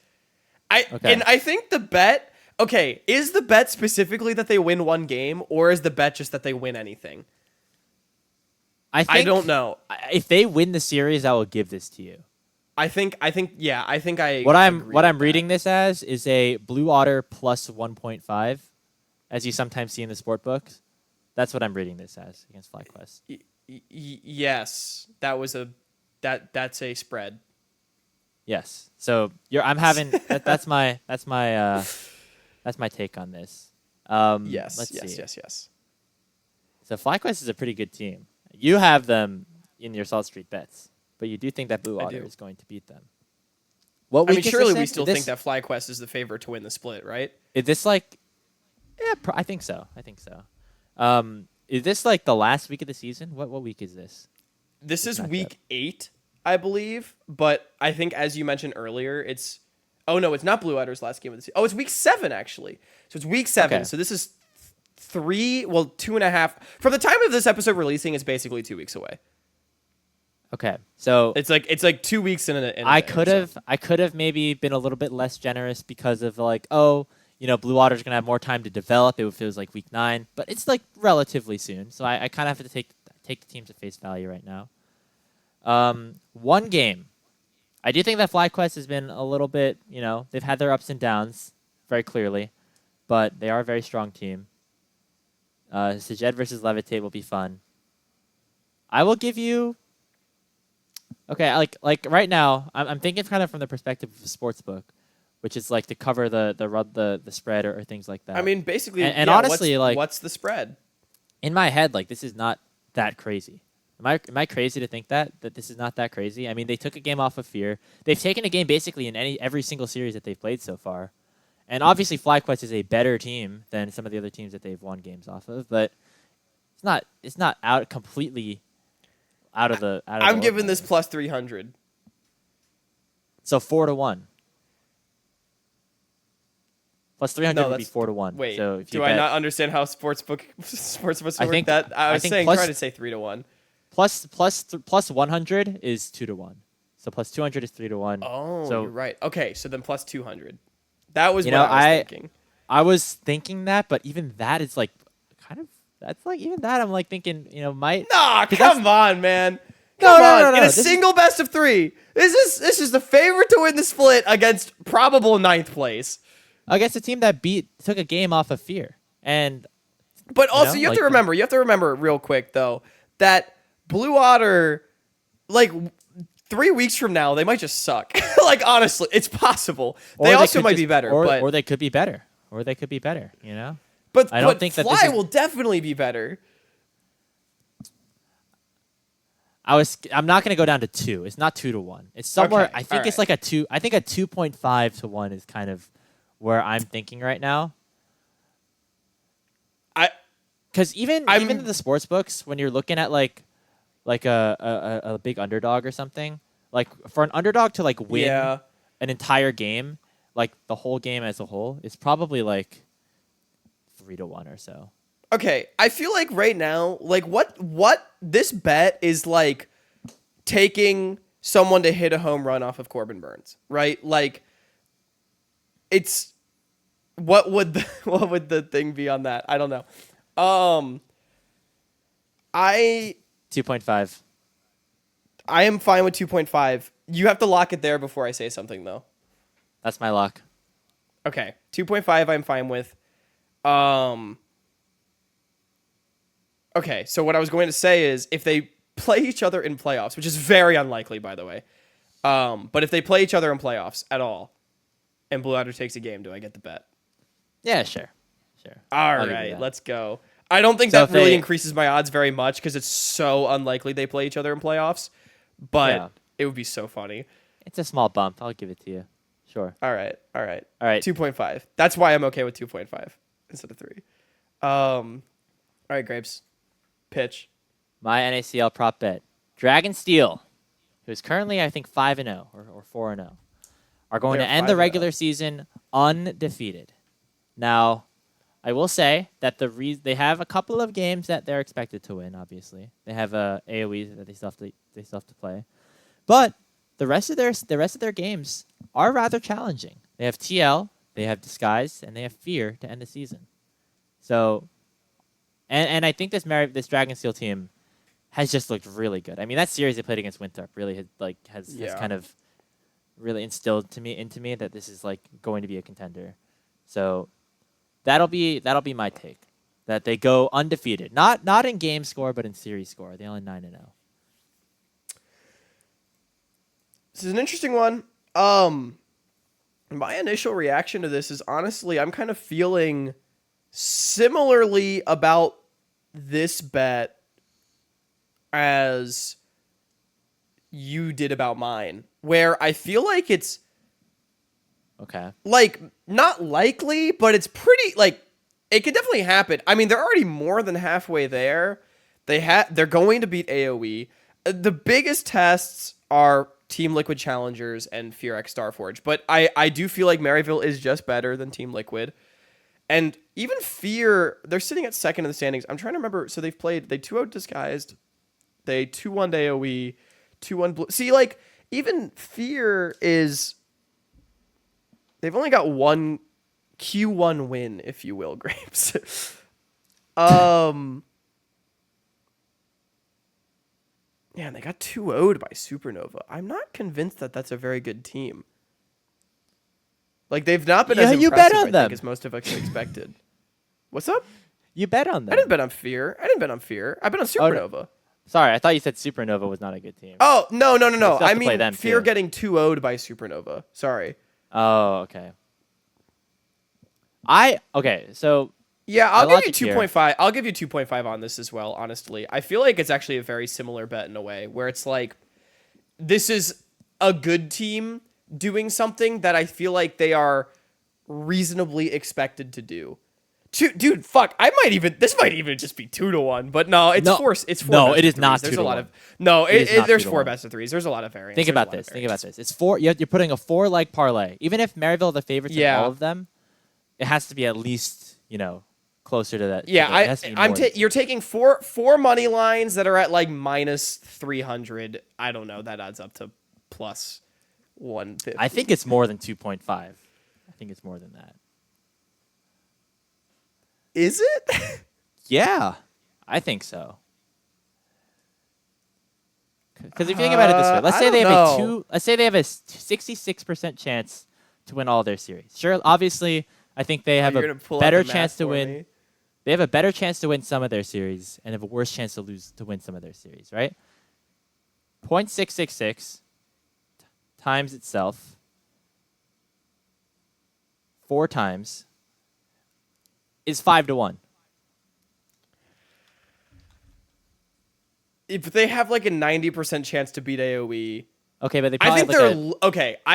B: And I think the bet... Okay, is the bet specifically that they win one game, or is the bet just that they win anything? I don't know.
A: If they win the series, I will give this to you.
B: I think
A: What I'm reading this as is a Blue Otter plus 1.5, as you sometimes see in the sport books. That's what I'm reading this as against FlyQuest.
B: Yes, that's a spread.
A: Yes. So I'm having that's my take on this. Let's see.
B: Yes.
A: So FlyQuest is a pretty good team. You have them in your Salt Street bets, but you do think that Blue Otter is going to beat them.
B: Surely we still think that FlyQuest is the favorite to win the split, right?
A: Is this like? Yeah, I think so. Is this like the last week of the season? What week is this?
B: This is week 8, I believe. But I think, as you mentioned earlier, it's... Oh, no, it's not Blue Otter's last game of the season. Oh, it's week 7, actually. So it's week 7.
A: Okay.
B: So this is 2.5... From the time of this episode releasing, it's basically 2 weeks away.
A: Okay, so
B: It's like 2 weeks in a
A: I could have maybe been a little bit less generous because of like, Blue Otter's gonna have more time to develop if it was like week 9, but it's like relatively soon. So I kind of have to take the teams at face value right now. One game. I do think that FlyQuest has been a little bit, they've had their ups and downs very clearly, but they are a very strong team. Sajed versus Levitate will be fun. I will give you... Okay, like right now, I'm thinking kind of from the perspective of a sports book, which is like to cover the spread or things like that.
B: I mean, basically,
A: and honestly,
B: what's the spread?
A: In my head, like this is not that crazy. Am I crazy to think that this is not that crazy? I mean, they took a game off of Fear. They've taken a game basically in every single series that they've played so far, and obviously FlyQuest is a better team than some of the other teams that they've won games off of, but it's not out completely. I'm
B: giving this plus 300.
A: So 4-1. Plus 300 would be 4-1.
B: Wait,
A: so if
B: do I not understand how sportsbooks work? I was trying to say 3-1.
A: Plus 100 is 2-1. So plus 200 is 3-1.
B: Oh,
A: so,
B: you're right. Okay, so then plus 200. That was what I was thinking.
A: I was thinking that, but even that is like kind of. That's like even that I'm like thinking might.
B: Nah, come on, man. Come on. In a single best of 3, this is the favorite to win the split against probable 9th place.
A: Against a team that took a game off of Fear,
B: but also you have to remember real quick though that Blue Otter, like 3 weeks from now, they might just suck. Like honestly, it's possible. They also might be better,
A: or they could be better,
B: But
A: I don't think
B: Fly will definitely be better.
A: I'm not going to go down to 2. It's not 2-1. It's somewhere.
B: Okay,
A: I think it's like a 2. I think a 2.5 to 1 is kind of where I'm thinking right now. Because even in the sports books, when you're looking at like a big underdog or something, like for an underdog to like win an entire game, like the whole game as a whole, is probably like 3-1 or so.
B: Okay, I feel like right now, like what this bet is like taking someone to hit a home run off of Corbin Burns, right? Like it's what would the thing be on that? I don't know.
A: 2.5.
B: I am fine with 2.5. You have to lock it there before I say something though.
A: That's my lock.
B: Okay, 2.5 I'm fine with. Okay, so what I was going to say is if they play each other in playoffs, which is very unlikely, by the way, but if they play each other in playoffs at all, and Blue Otter takes a game, do I get the bet?
A: Yeah, sure.
B: All right, let's go. I don't think
A: So
B: that
A: if
B: really
A: they-
B: increases my odds very much because it's so unlikely they play each other in playoffs. But
A: Yeah.
B: it would be so funny.
A: It's a small bump. I'll give it to you. Sure.
B: All right.
A: All right.
B: 2.5. That's why I'm okay with 2.5 instead of 3. All right, Grapes. Pitch.
A: My NACL prop bet. Dragon Steel, who is currently, I think, 5-0 or 4-0, are going
B: They're
A: to end the
B: 5-0.
A: regular season undefeated. Now, I will say that they have a couple of games that they're expected to win, obviously. They have AoE that they still have to play. But the rest of their games are rather challenging. They have TL, they have Disguise, and they have Fear to end the season. So, and I think this Dragon Steel team has just looked really good. I mean, that series they played against Winthrop really has kind of really instilled into me that this is like going to be a contender. So that'll be my take. That they go undefeated, not in game score, but in series score. They're only 9-0.
B: This is an interesting one. My initial reaction to this is honestly, I'm kind of feeling similarly about this bet as you did about mine, where I feel like it's
A: Okay.
B: like not likely, but it's pretty like it could definitely happen. I mean, they're already more than halfway there. They're going to beat AoE. The biggest tests are Team Liquid Challengers and Fear X Starforge, but I do feel like Maryville is just better than Team Liquid. And even Fear, they're sitting at second in the standings. I'm trying to remember. So they 2-0 Disguised. They 2-1 AoE, 2-1 Blue. See, like, even Fear is... They've only got one Q1 win, if you will, Grapes. Yeah, and they got 2-0'd by Supernova. I'm not convinced that that's a very good team. Like, they've not been as
A: you
B: impressive,
A: bet on
B: I
A: them.
B: think, as most of us expected. What's up?
A: You bet on them.
B: I didn't bet on Fear. I bet on Supernova.
A: Sorry, I thought you said Supernova was not a good team.
B: Oh, no.
A: still have
B: I
A: to play them,
B: mean, Fear
A: too.
B: getting 2-0'd by Supernova. Sorry.
A: Oh, okay. So
B: Yeah, I'll
A: My
B: give you
A: logic
B: 2.5. I'll give you 2.5 on this as well, honestly. I feel like it's actually a very similar bet in a way, where it's like, this is a good team doing something that I feel like they are reasonably expected to do. Dude, fuck, this might even just be 2-1, but no, it's four. It's four.
A: No,
B: best
A: it
B: of
A: is not
B: threes. There's
A: 2-1.
B: a lot of no.
A: It is not
B: There's
A: 2-1.
B: 4 best of 3s. There's a lot of variance.
A: Think about this. It's 4. You're putting a 4-leg parlay. Even if Maryville are the favorites in all of them, it has to be at least closer to that.
B: Yeah, you're taking four money lines that are at like minus 300. I don't know. That adds up to plus 150.
A: I think it's more than 2.5. I think it's more than that.
B: Is it?
A: Yeah, I think so. Because if you think about it this way, let's say they have a 66% chance to win all their series. Sure, obviously, I think they have a better chance to win.
B: Me?
A: They have a better chance to win some of their series and have a worse chance to win some of their series, right? 0.666 times itself 4 times is 5-1.
B: If they have like a 90% chance to beat AoE,
A: Okay, but they
B: I
A: probably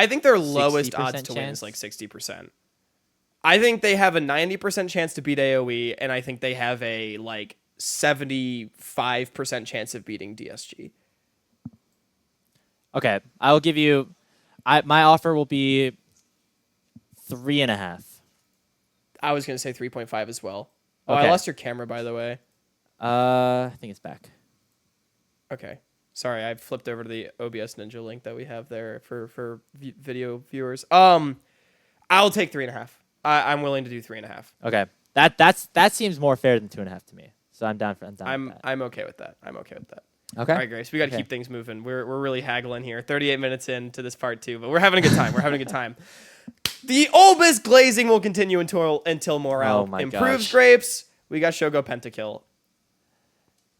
B: think their lowest odds to win
A: chance?
B: is like 60%. I think they have a 90% chance to beat AoE, and I think they have a like 75% chance of beating DSG.
A: Okay, I will give you. My offer will be 3.5.
B: I was gonna say 3.5 as well. Oh,
A: Okay.
B: I lost your camera, by the way.
A: I think it's back.
B: Okay. Sorry, I flipped over to the OBS Ninja link that we have there for video viewers. I'll take 3.5. I'm willing to do 3.5.
A: Okay, that seems more fair than 2.5 to me. So I'm down with that.
B: I'm okay with that.
A: Okay.
B: All right, Grace, we got to keep things moving. We're really haggling here. 38 minutes into this part 2, but we're having a good time. The Olbis glazing will continue until morale improves.
A: gosh.
B: Grapes. We got Shogo Pentakill.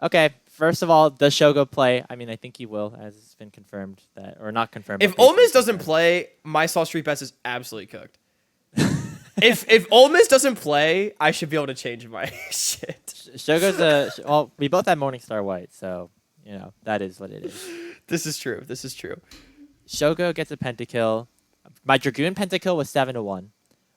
A: Okay. First of all, does Shogo play? I mean, I think he will, as it's been confirmed or not confirmed.
B: If Olbis doesn't play, my Salt Street Bets is absolutely cooked. if Ole Miss doesn't play, I should be able to change my shit.
A: Shogo's well, we both have Morningstar White, so that is what it is.
B: This is true. This is true.
A: Shogo gets a pentakill. My Dragoon pentakill was 7-1,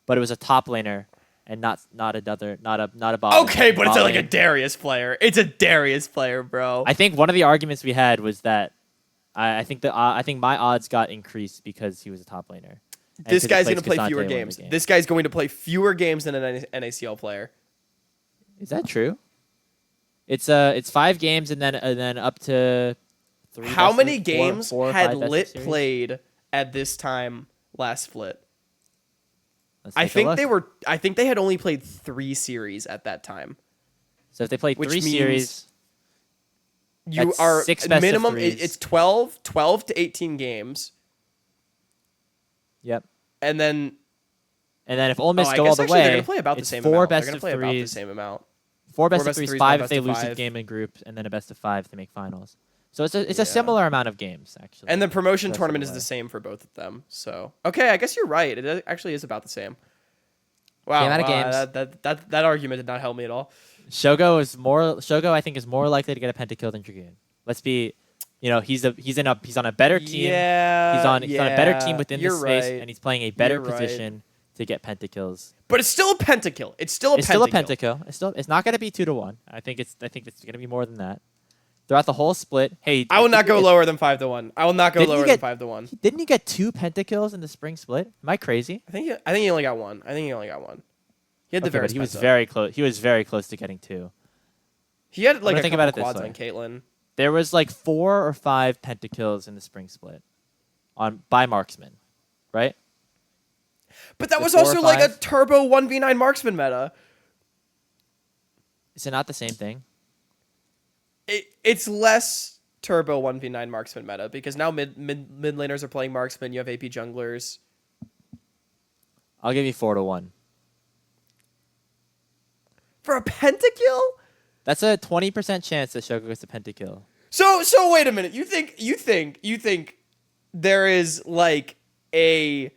A: but it was a top laner and not a bot.
B: Okay, but it's like a Darius player. It's a Darius player, bro.
A: I think one of the arguments we had was that I think my odds got increased because he was a top laner.
B: This guy's going to play fewer games. This guy's going to play fewer games than an NACL player.
A: Is that true? It's 5 games and then up to 3.
B: How many games
A: four
B: had Lit played at this time last split? I think they had only played 3 series at that time.
A: So if they played 3 series,
B: you are
A: 6 best
B: minimum.
A: of 3s.
B: It's 12 to 18 games.
A: Yep.
B: And then
A: if Ole Miss go all the way,
B: they're going to play about the same amount.
A: 4 best
B: They're going
A: of
B: to play about the
A: 3s.
B: same amount.
A: 4 best of 3s, 5 if they lose a
B: 5.
A: game in groups, and then a best of 5 to make finals. So it's a similar amount of games actually.
B: And the promotion tournament is the same for both of them. So okay, I guess you're right. It actually is about the same. Wow,
A: Same amount of
B: games. That argument did not help me at all.
A: Shogo I think is more likely to get a pentakill than Dragoon. Let's be, he's on a better team.
B: Yeah,
A: he's on a better team within the space,
B: right.
A: and he's playing a better position to get pentakills.
B: But it's still a pentakill. It's still a
A: pentakill. It's not going to be 2-1. I think it's going to be more than that. Throughout the whole split, hey,
B: I will not go lower than 5-1. I will not go lower than 5-1.
A: Didn't you get 2 pentakills in the spring split? Am I crazy?
B: I think he only got 1. He had the
A: but he was very close. He was very close to getting 2.
B: He had like a
A: think
B: couple
A: about it
B: quads
A: this way.
B: on Caitlyn.
A: There was like 4 or 5 pentakills in the spring split by marksman, right?
B: But that was also like a turbo 1v9 marksman meta.
A: Is it not the same thing?
B: It's less turbo 1v9 marksman meta because now mid laners are playing marksman. You have AP junglers.
A: I'll give you 4-1.
B: For a pentakill?
A: That's a 20% chance that Shogo gets a pentakill.
B: So wait a minute. You think there is like a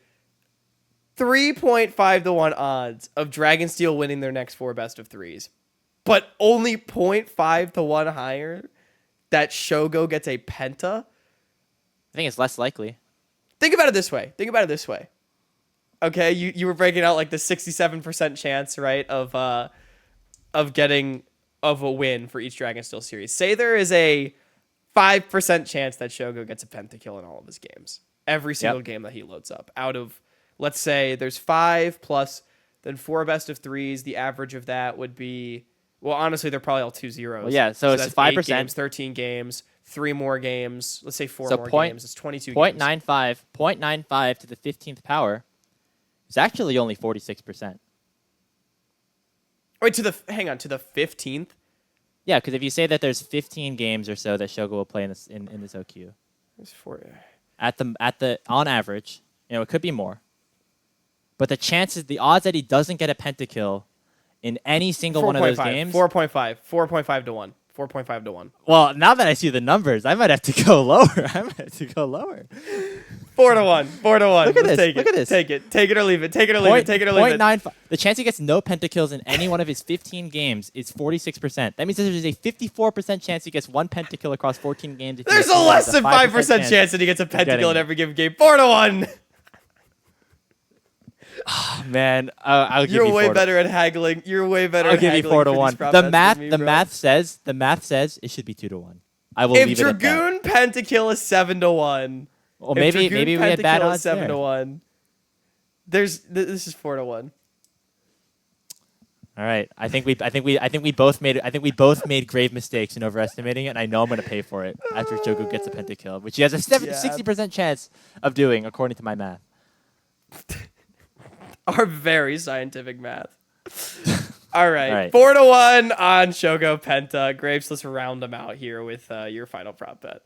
B: 3.5-1 odds of Dragonsteel winning their next 4 best of 3s, but only 0.5-1 higher that Shogo gets a penta?
A: I think it's less likely.
B: Think about it this way. Okay, you were breaking out like the 67% chance, right, of a win for each Dragonsteel series. Say there is a 5% chance that Shogo gets a pentakill in all of his games. Every single game that he loads up. Out of, let's say, there's 5 plus then 4 best of 3s. The average of that would be, well, honestly, they're probably all 2 zeros.
A: Well, yeah, so it's
B: that's
A: 5%.
B: 8 games, 13 games, 3 more games. Let's say 4 more games. It's 22
A: games.
B: games.
A: 0.95 to the 15th power is actually only 46%.
B: Wait, to the 15th?
A: Yeah, because if you say that there's 15 games or so that Shogo will play in this OQ,
B: There's 4.
A: at the on average, it could be more, but the odds that he doesn't get a pentakill in any single one of those games,
B: 4.5-1. 4.5-1.
A: Well, now that I see the numbers, I might have to go lower.
B: 4-1. 4-1.
A: Look at this.
B: Take
A: Look at this.
B: Take it or leave it. Take it or leave it. Take it or leave it.
A: 0.95. The chance he gets no pentakills in any one of his 15 games is 46%. That means there's a 54% chance he gets 1 pentakill across 14 games.
B: There's a less than 5% chance that he gets a pentakill in every given game. 4-1.
A: Oh, man, I'll give you 4-1.
B: You're way better at haggling. You're way better
A: I'll
B: at
A: give
B: haggling.
A: you 4-1. The math says it should be 2-1. I will leave it at that.
B: If Dragoon pentakill is 7-1.
A: Well, maybe we had bad odds
B: 7-1. This is 4-1.
A: All right. I think we both made grave mistakes in overestimating it, and I know I'm going to pay for it after Shogo gets a pentakill, which he has a 60% chance of doing according to my math.
B: Our very scientific math. All right. 4-1 on Shogo Penta. Grapes, let's round them out here with your final prop bet.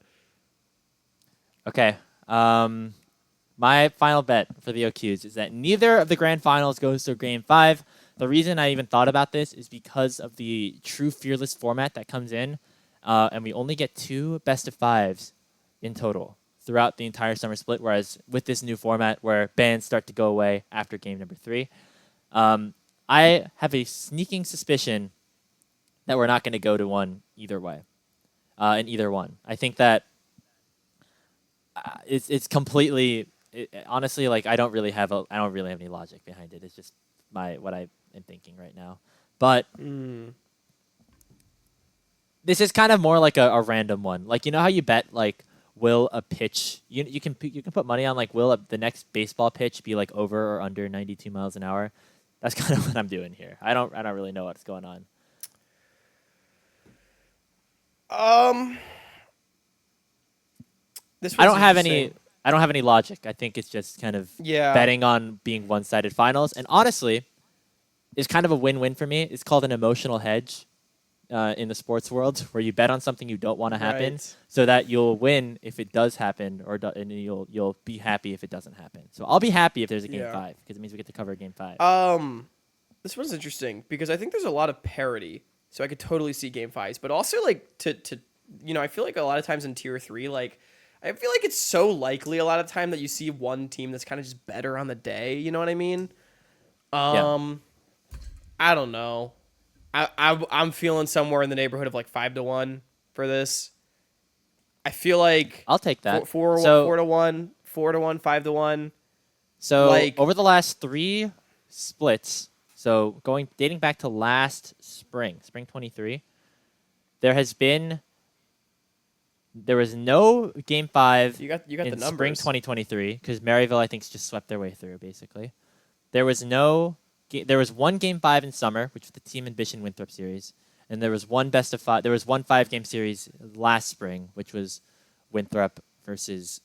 A: Okay. My final bet for the OQs is that neither of the grand finals goes to Game 5. The reason I even thought about this is because of the true fearless format that comes in, and we only get 2 best of 5s in total throughout the entire summer split, whereas with this new format where bans start to go away after game number 3, I have a sneaking suspicion that we're not going to go to one either way, in either one. I think that it's completely honestly, like I don't really have any logic behind it. It's just what I am thinking right now. But this is kind of more like a random one. Like, you know how you bet like will a pitch you can put money on like will the next baseball pitch be like over or under 92 miles an hour? That's kind of what I'm doing here. I don't really know what's going on. I don't have any logic. I think it's just kind of betting on being one-sided finals. And honestly, it's kind of a win-win for me. It's called an emotional hedge in the sports world, where you bet on something you don't want to happen, so that you'll win if it does happen, and you'll be happy if it doesn't happen. So I'll be happy if there's a game 5, because it means we get to cover game 5.
B: This one's interesting because I think there's a lot of parity, so I could totally see game 5s, but also like to I feel like a lot of times in tier 3, like I feel like it's so likely a lot of time that you see one team that's kind of just better on the day. You know what I mean? I don't know. I'm feeling somewhere in the neighborhood of like 5-1 for this. I feel like
A: I'll take that.
B: 4-1, 4-1, 5-1.
A: So
B: like,
A: over the last 3 splits, so dating back to last spring 23, there was no game 5
B: you got
A: in
B: the numbers.
A: spring 2023 because Maryville, I think, just swept their way through, basically. There was one game 5 in summer, which was the Team Ambition Winthrop series, and there was one best of 5. There was one 5-game series last spring, which was Winthrop versus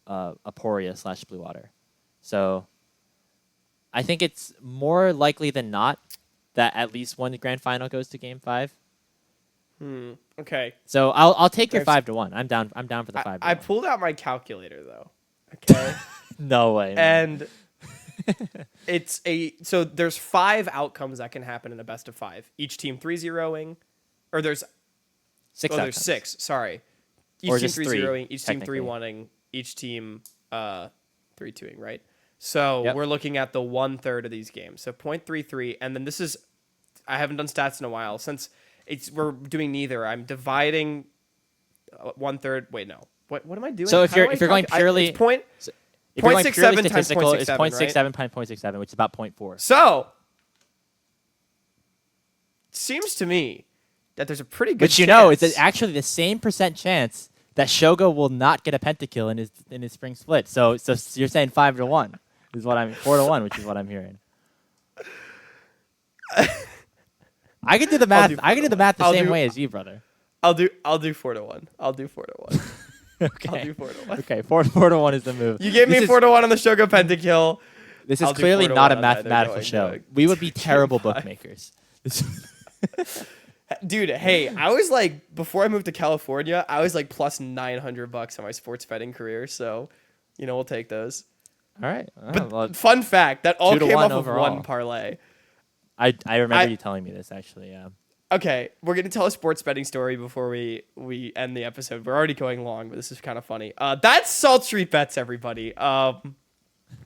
A: Aporia / Blue Water. So I think it's more likely than not that at least one grand final goes to game 5.
B: Okay.
A: So I'll take your 5-1. I'm down for the 5-1.
B: I pulled out my calculator though. Okay.
A: No way. Man.
B: And so there's 5 outcomes that can happen in a best of 5. Each team 3-0ing, or there's
A: 6.
B: There's 6. Sorry. Each
A: or
B: team
A: just
B: 3-0ing,
A: three,
B: each team 3-1ing, each team 3-2ing, right? So we're looking at the 1/3 of these games. So 0.33, and then this is, I haven't done stats in a while since we're doing neither. I'm dividing 1/3. Wait, no. What am I doing?
A: So if you're going purely
B: it's point.
A: If you're going
B: 0.67
A: purely
B: times
A: statistical,
B: 0.67,
A: it's 0.67 times 0.67, which is about 0.4.
B: So it seems to me that there's a pretty good chance.
A: It's actually the same percent chance that Shogo will not get a pentakill in his spring split. So you're saying 5-1 is what 4-1, which is what I'm hearing. I can do the math. I can do the math the same way as you, brother.
B: I'll do 4-1. I'll do 4-1.
A: Okay.
B: I'll do 4-1.
A: Okay, 4-1 is the move.
B: You gave me 4-1 on the Shogo Pentakill.
A: This is clearly not a mathematical show. We would be terrible bookmakers.
B: Dude, hey, I was like, before I moved to California, I was like plus $900 on my sports betting career. So, we'll take those.
A: All right.
B: But fun fact, that all came off
A: overall.
B: of one parlay.
A: I remember you telling me this, actually, yeah.
B: Okay, we're going to tell a sports betting story before we end the episode. We're already going long, but this is kind of funny. That's Salt Street Bets, everybody.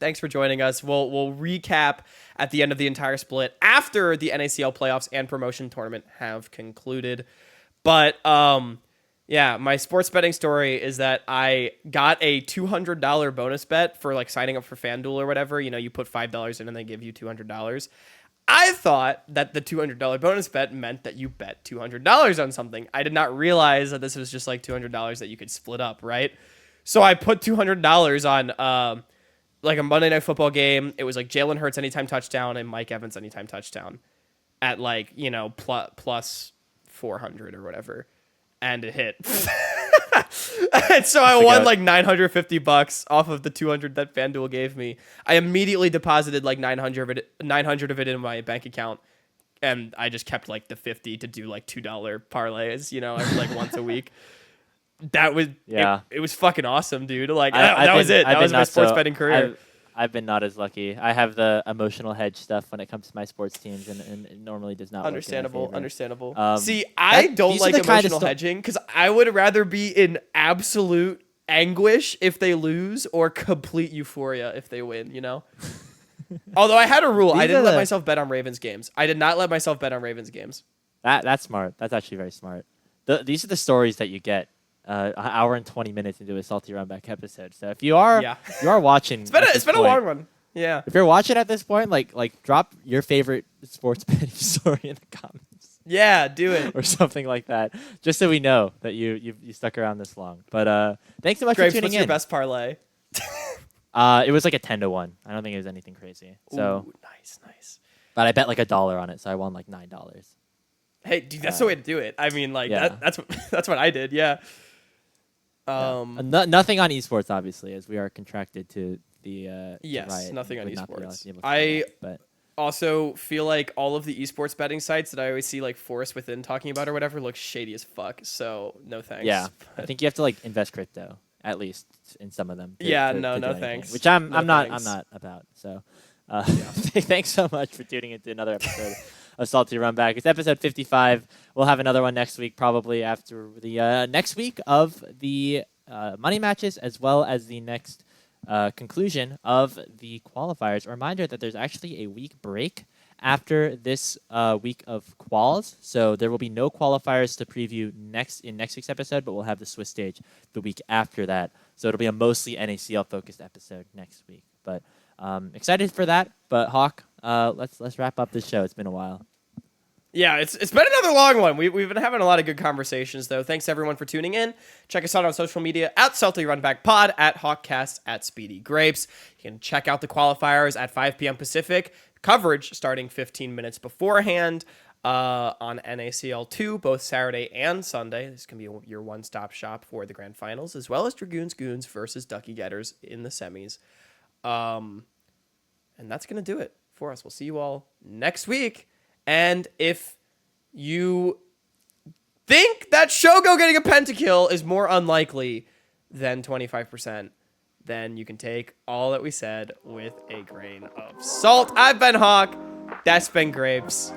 B: Thanks for joining us. We'll recap at the end of the entire split after the NACL playoffs and promotion tournament have concluded. But yeah, my sports betting story is that I got a $200 bonus bet for like signing up for FanDuel or whatever. You put $5 in and they give you $200. I thought that the $200 bonus bet meant that you bet $200 on something. I did not realize that this was just like $200 that you could split up, right? So I put $200 on like a Monday Night Football game. It was like Jalen Hurts anytime touchdown and Mike Evans anytime touchdown at like, plus 400 or whatever. And it hit. And so I won like $950 off of the $200 that FanDuel gave me. I immediately deposited like $900 of it in my bank account, and I just kept like the $50 to do like $2 parlays, every like once a week. That was it was fucking awesome, dude. Like that was it. That was my sports betting career.
A: I've been not as lucky. I have the emotional hedge stuff when it comes to my sports teams, and it normally does not.
B: Understandable. See,
A: I
B: don't like emotional hedging because I would rather be in absolute anguish if they lose or complete euphoria if they win. Although I had a rule, I
A: These
B: didn't
A: are
B: let
A: the-
B: myself bet on Ravens games. I did not let myself bet on Ravens games.
A: That's smart. That's actually very smart. These are the stories that you get an hour and 20 minutes into a Salty Runback episode. So if you are
B: Yeah.
A: you are watching,
B: It's been a long one. Yeah.
A: If you're watching at this point, like drop your favorite sports betting story in the comments
B: Yeah, do it.
A: or something like that, just so we know that you stuck around this long. But thanks so much
B: Grapes,
A: for tuning
B: what's
A: in.
B: your best parlay?
A: It was like a 10-1. I don't think it was anything crazy. So,
B: Ooh, nice.
A: but I bet like $1 on it, so I won like $9.
B: Hey, dude, that's the way to do it. I mean, like
A: yeah.
B: that's what I did. Yeah.
A: Nothing on esports, obviously, as we are contracted to the
B: Yes,
A: Riot
B: nothing on
A: would not be
B: esports.
A: able to do that, but
B: Also feel like all of the esports betting sites that I always see like Forest Within talking about or whatever look shady as fuck. So no thanks.
A: yeah, I think you have to like invest crypto at least in some of them.
B: Yeah,
A: to
B: no
A: do anything,
B: thanks.
A: Which I'm
B: No
A: not
B: thanks.
A: about. So, thanks so much for tuning into another episode of Salty Runback. It's episode 55. We'll have another one next week, probably after the next week of the money matches, as well as the next conclusion of the qualifiers. A reminder that there's actually a week break after this week of quals, so there will be no qualifiers to preview next week's episode, but we'll have the Swiss stage the week after that. So it'll be a mostly NACL focused episode next week. But excited for that. But Hawk, let's wrap up this show. It's been a while.
B: Yeah, it's been another long one. We've been having a lot of good conversations, though. Thanks, everyone, for tuning in. Check us out on social media, at Salty Runback Pod, at Hawkcast, at Speedy Grapes. You can check out the qualifiers at 5 p.m. Pacific. Coverage starting 15 minutes beforehand on NACL2, both Saturday and Sunday. This can be your one-stop shop for the grand finals, as well as Dragoons Goons versus Ducky Getters in the semis. And that's going to do it for us. We'll see you all next week. And if you think that Shogo getting a pentakill is more unlikely than 25%, then you can take all that we said with a grain of salt. I've been Hawk. That's been Grapes.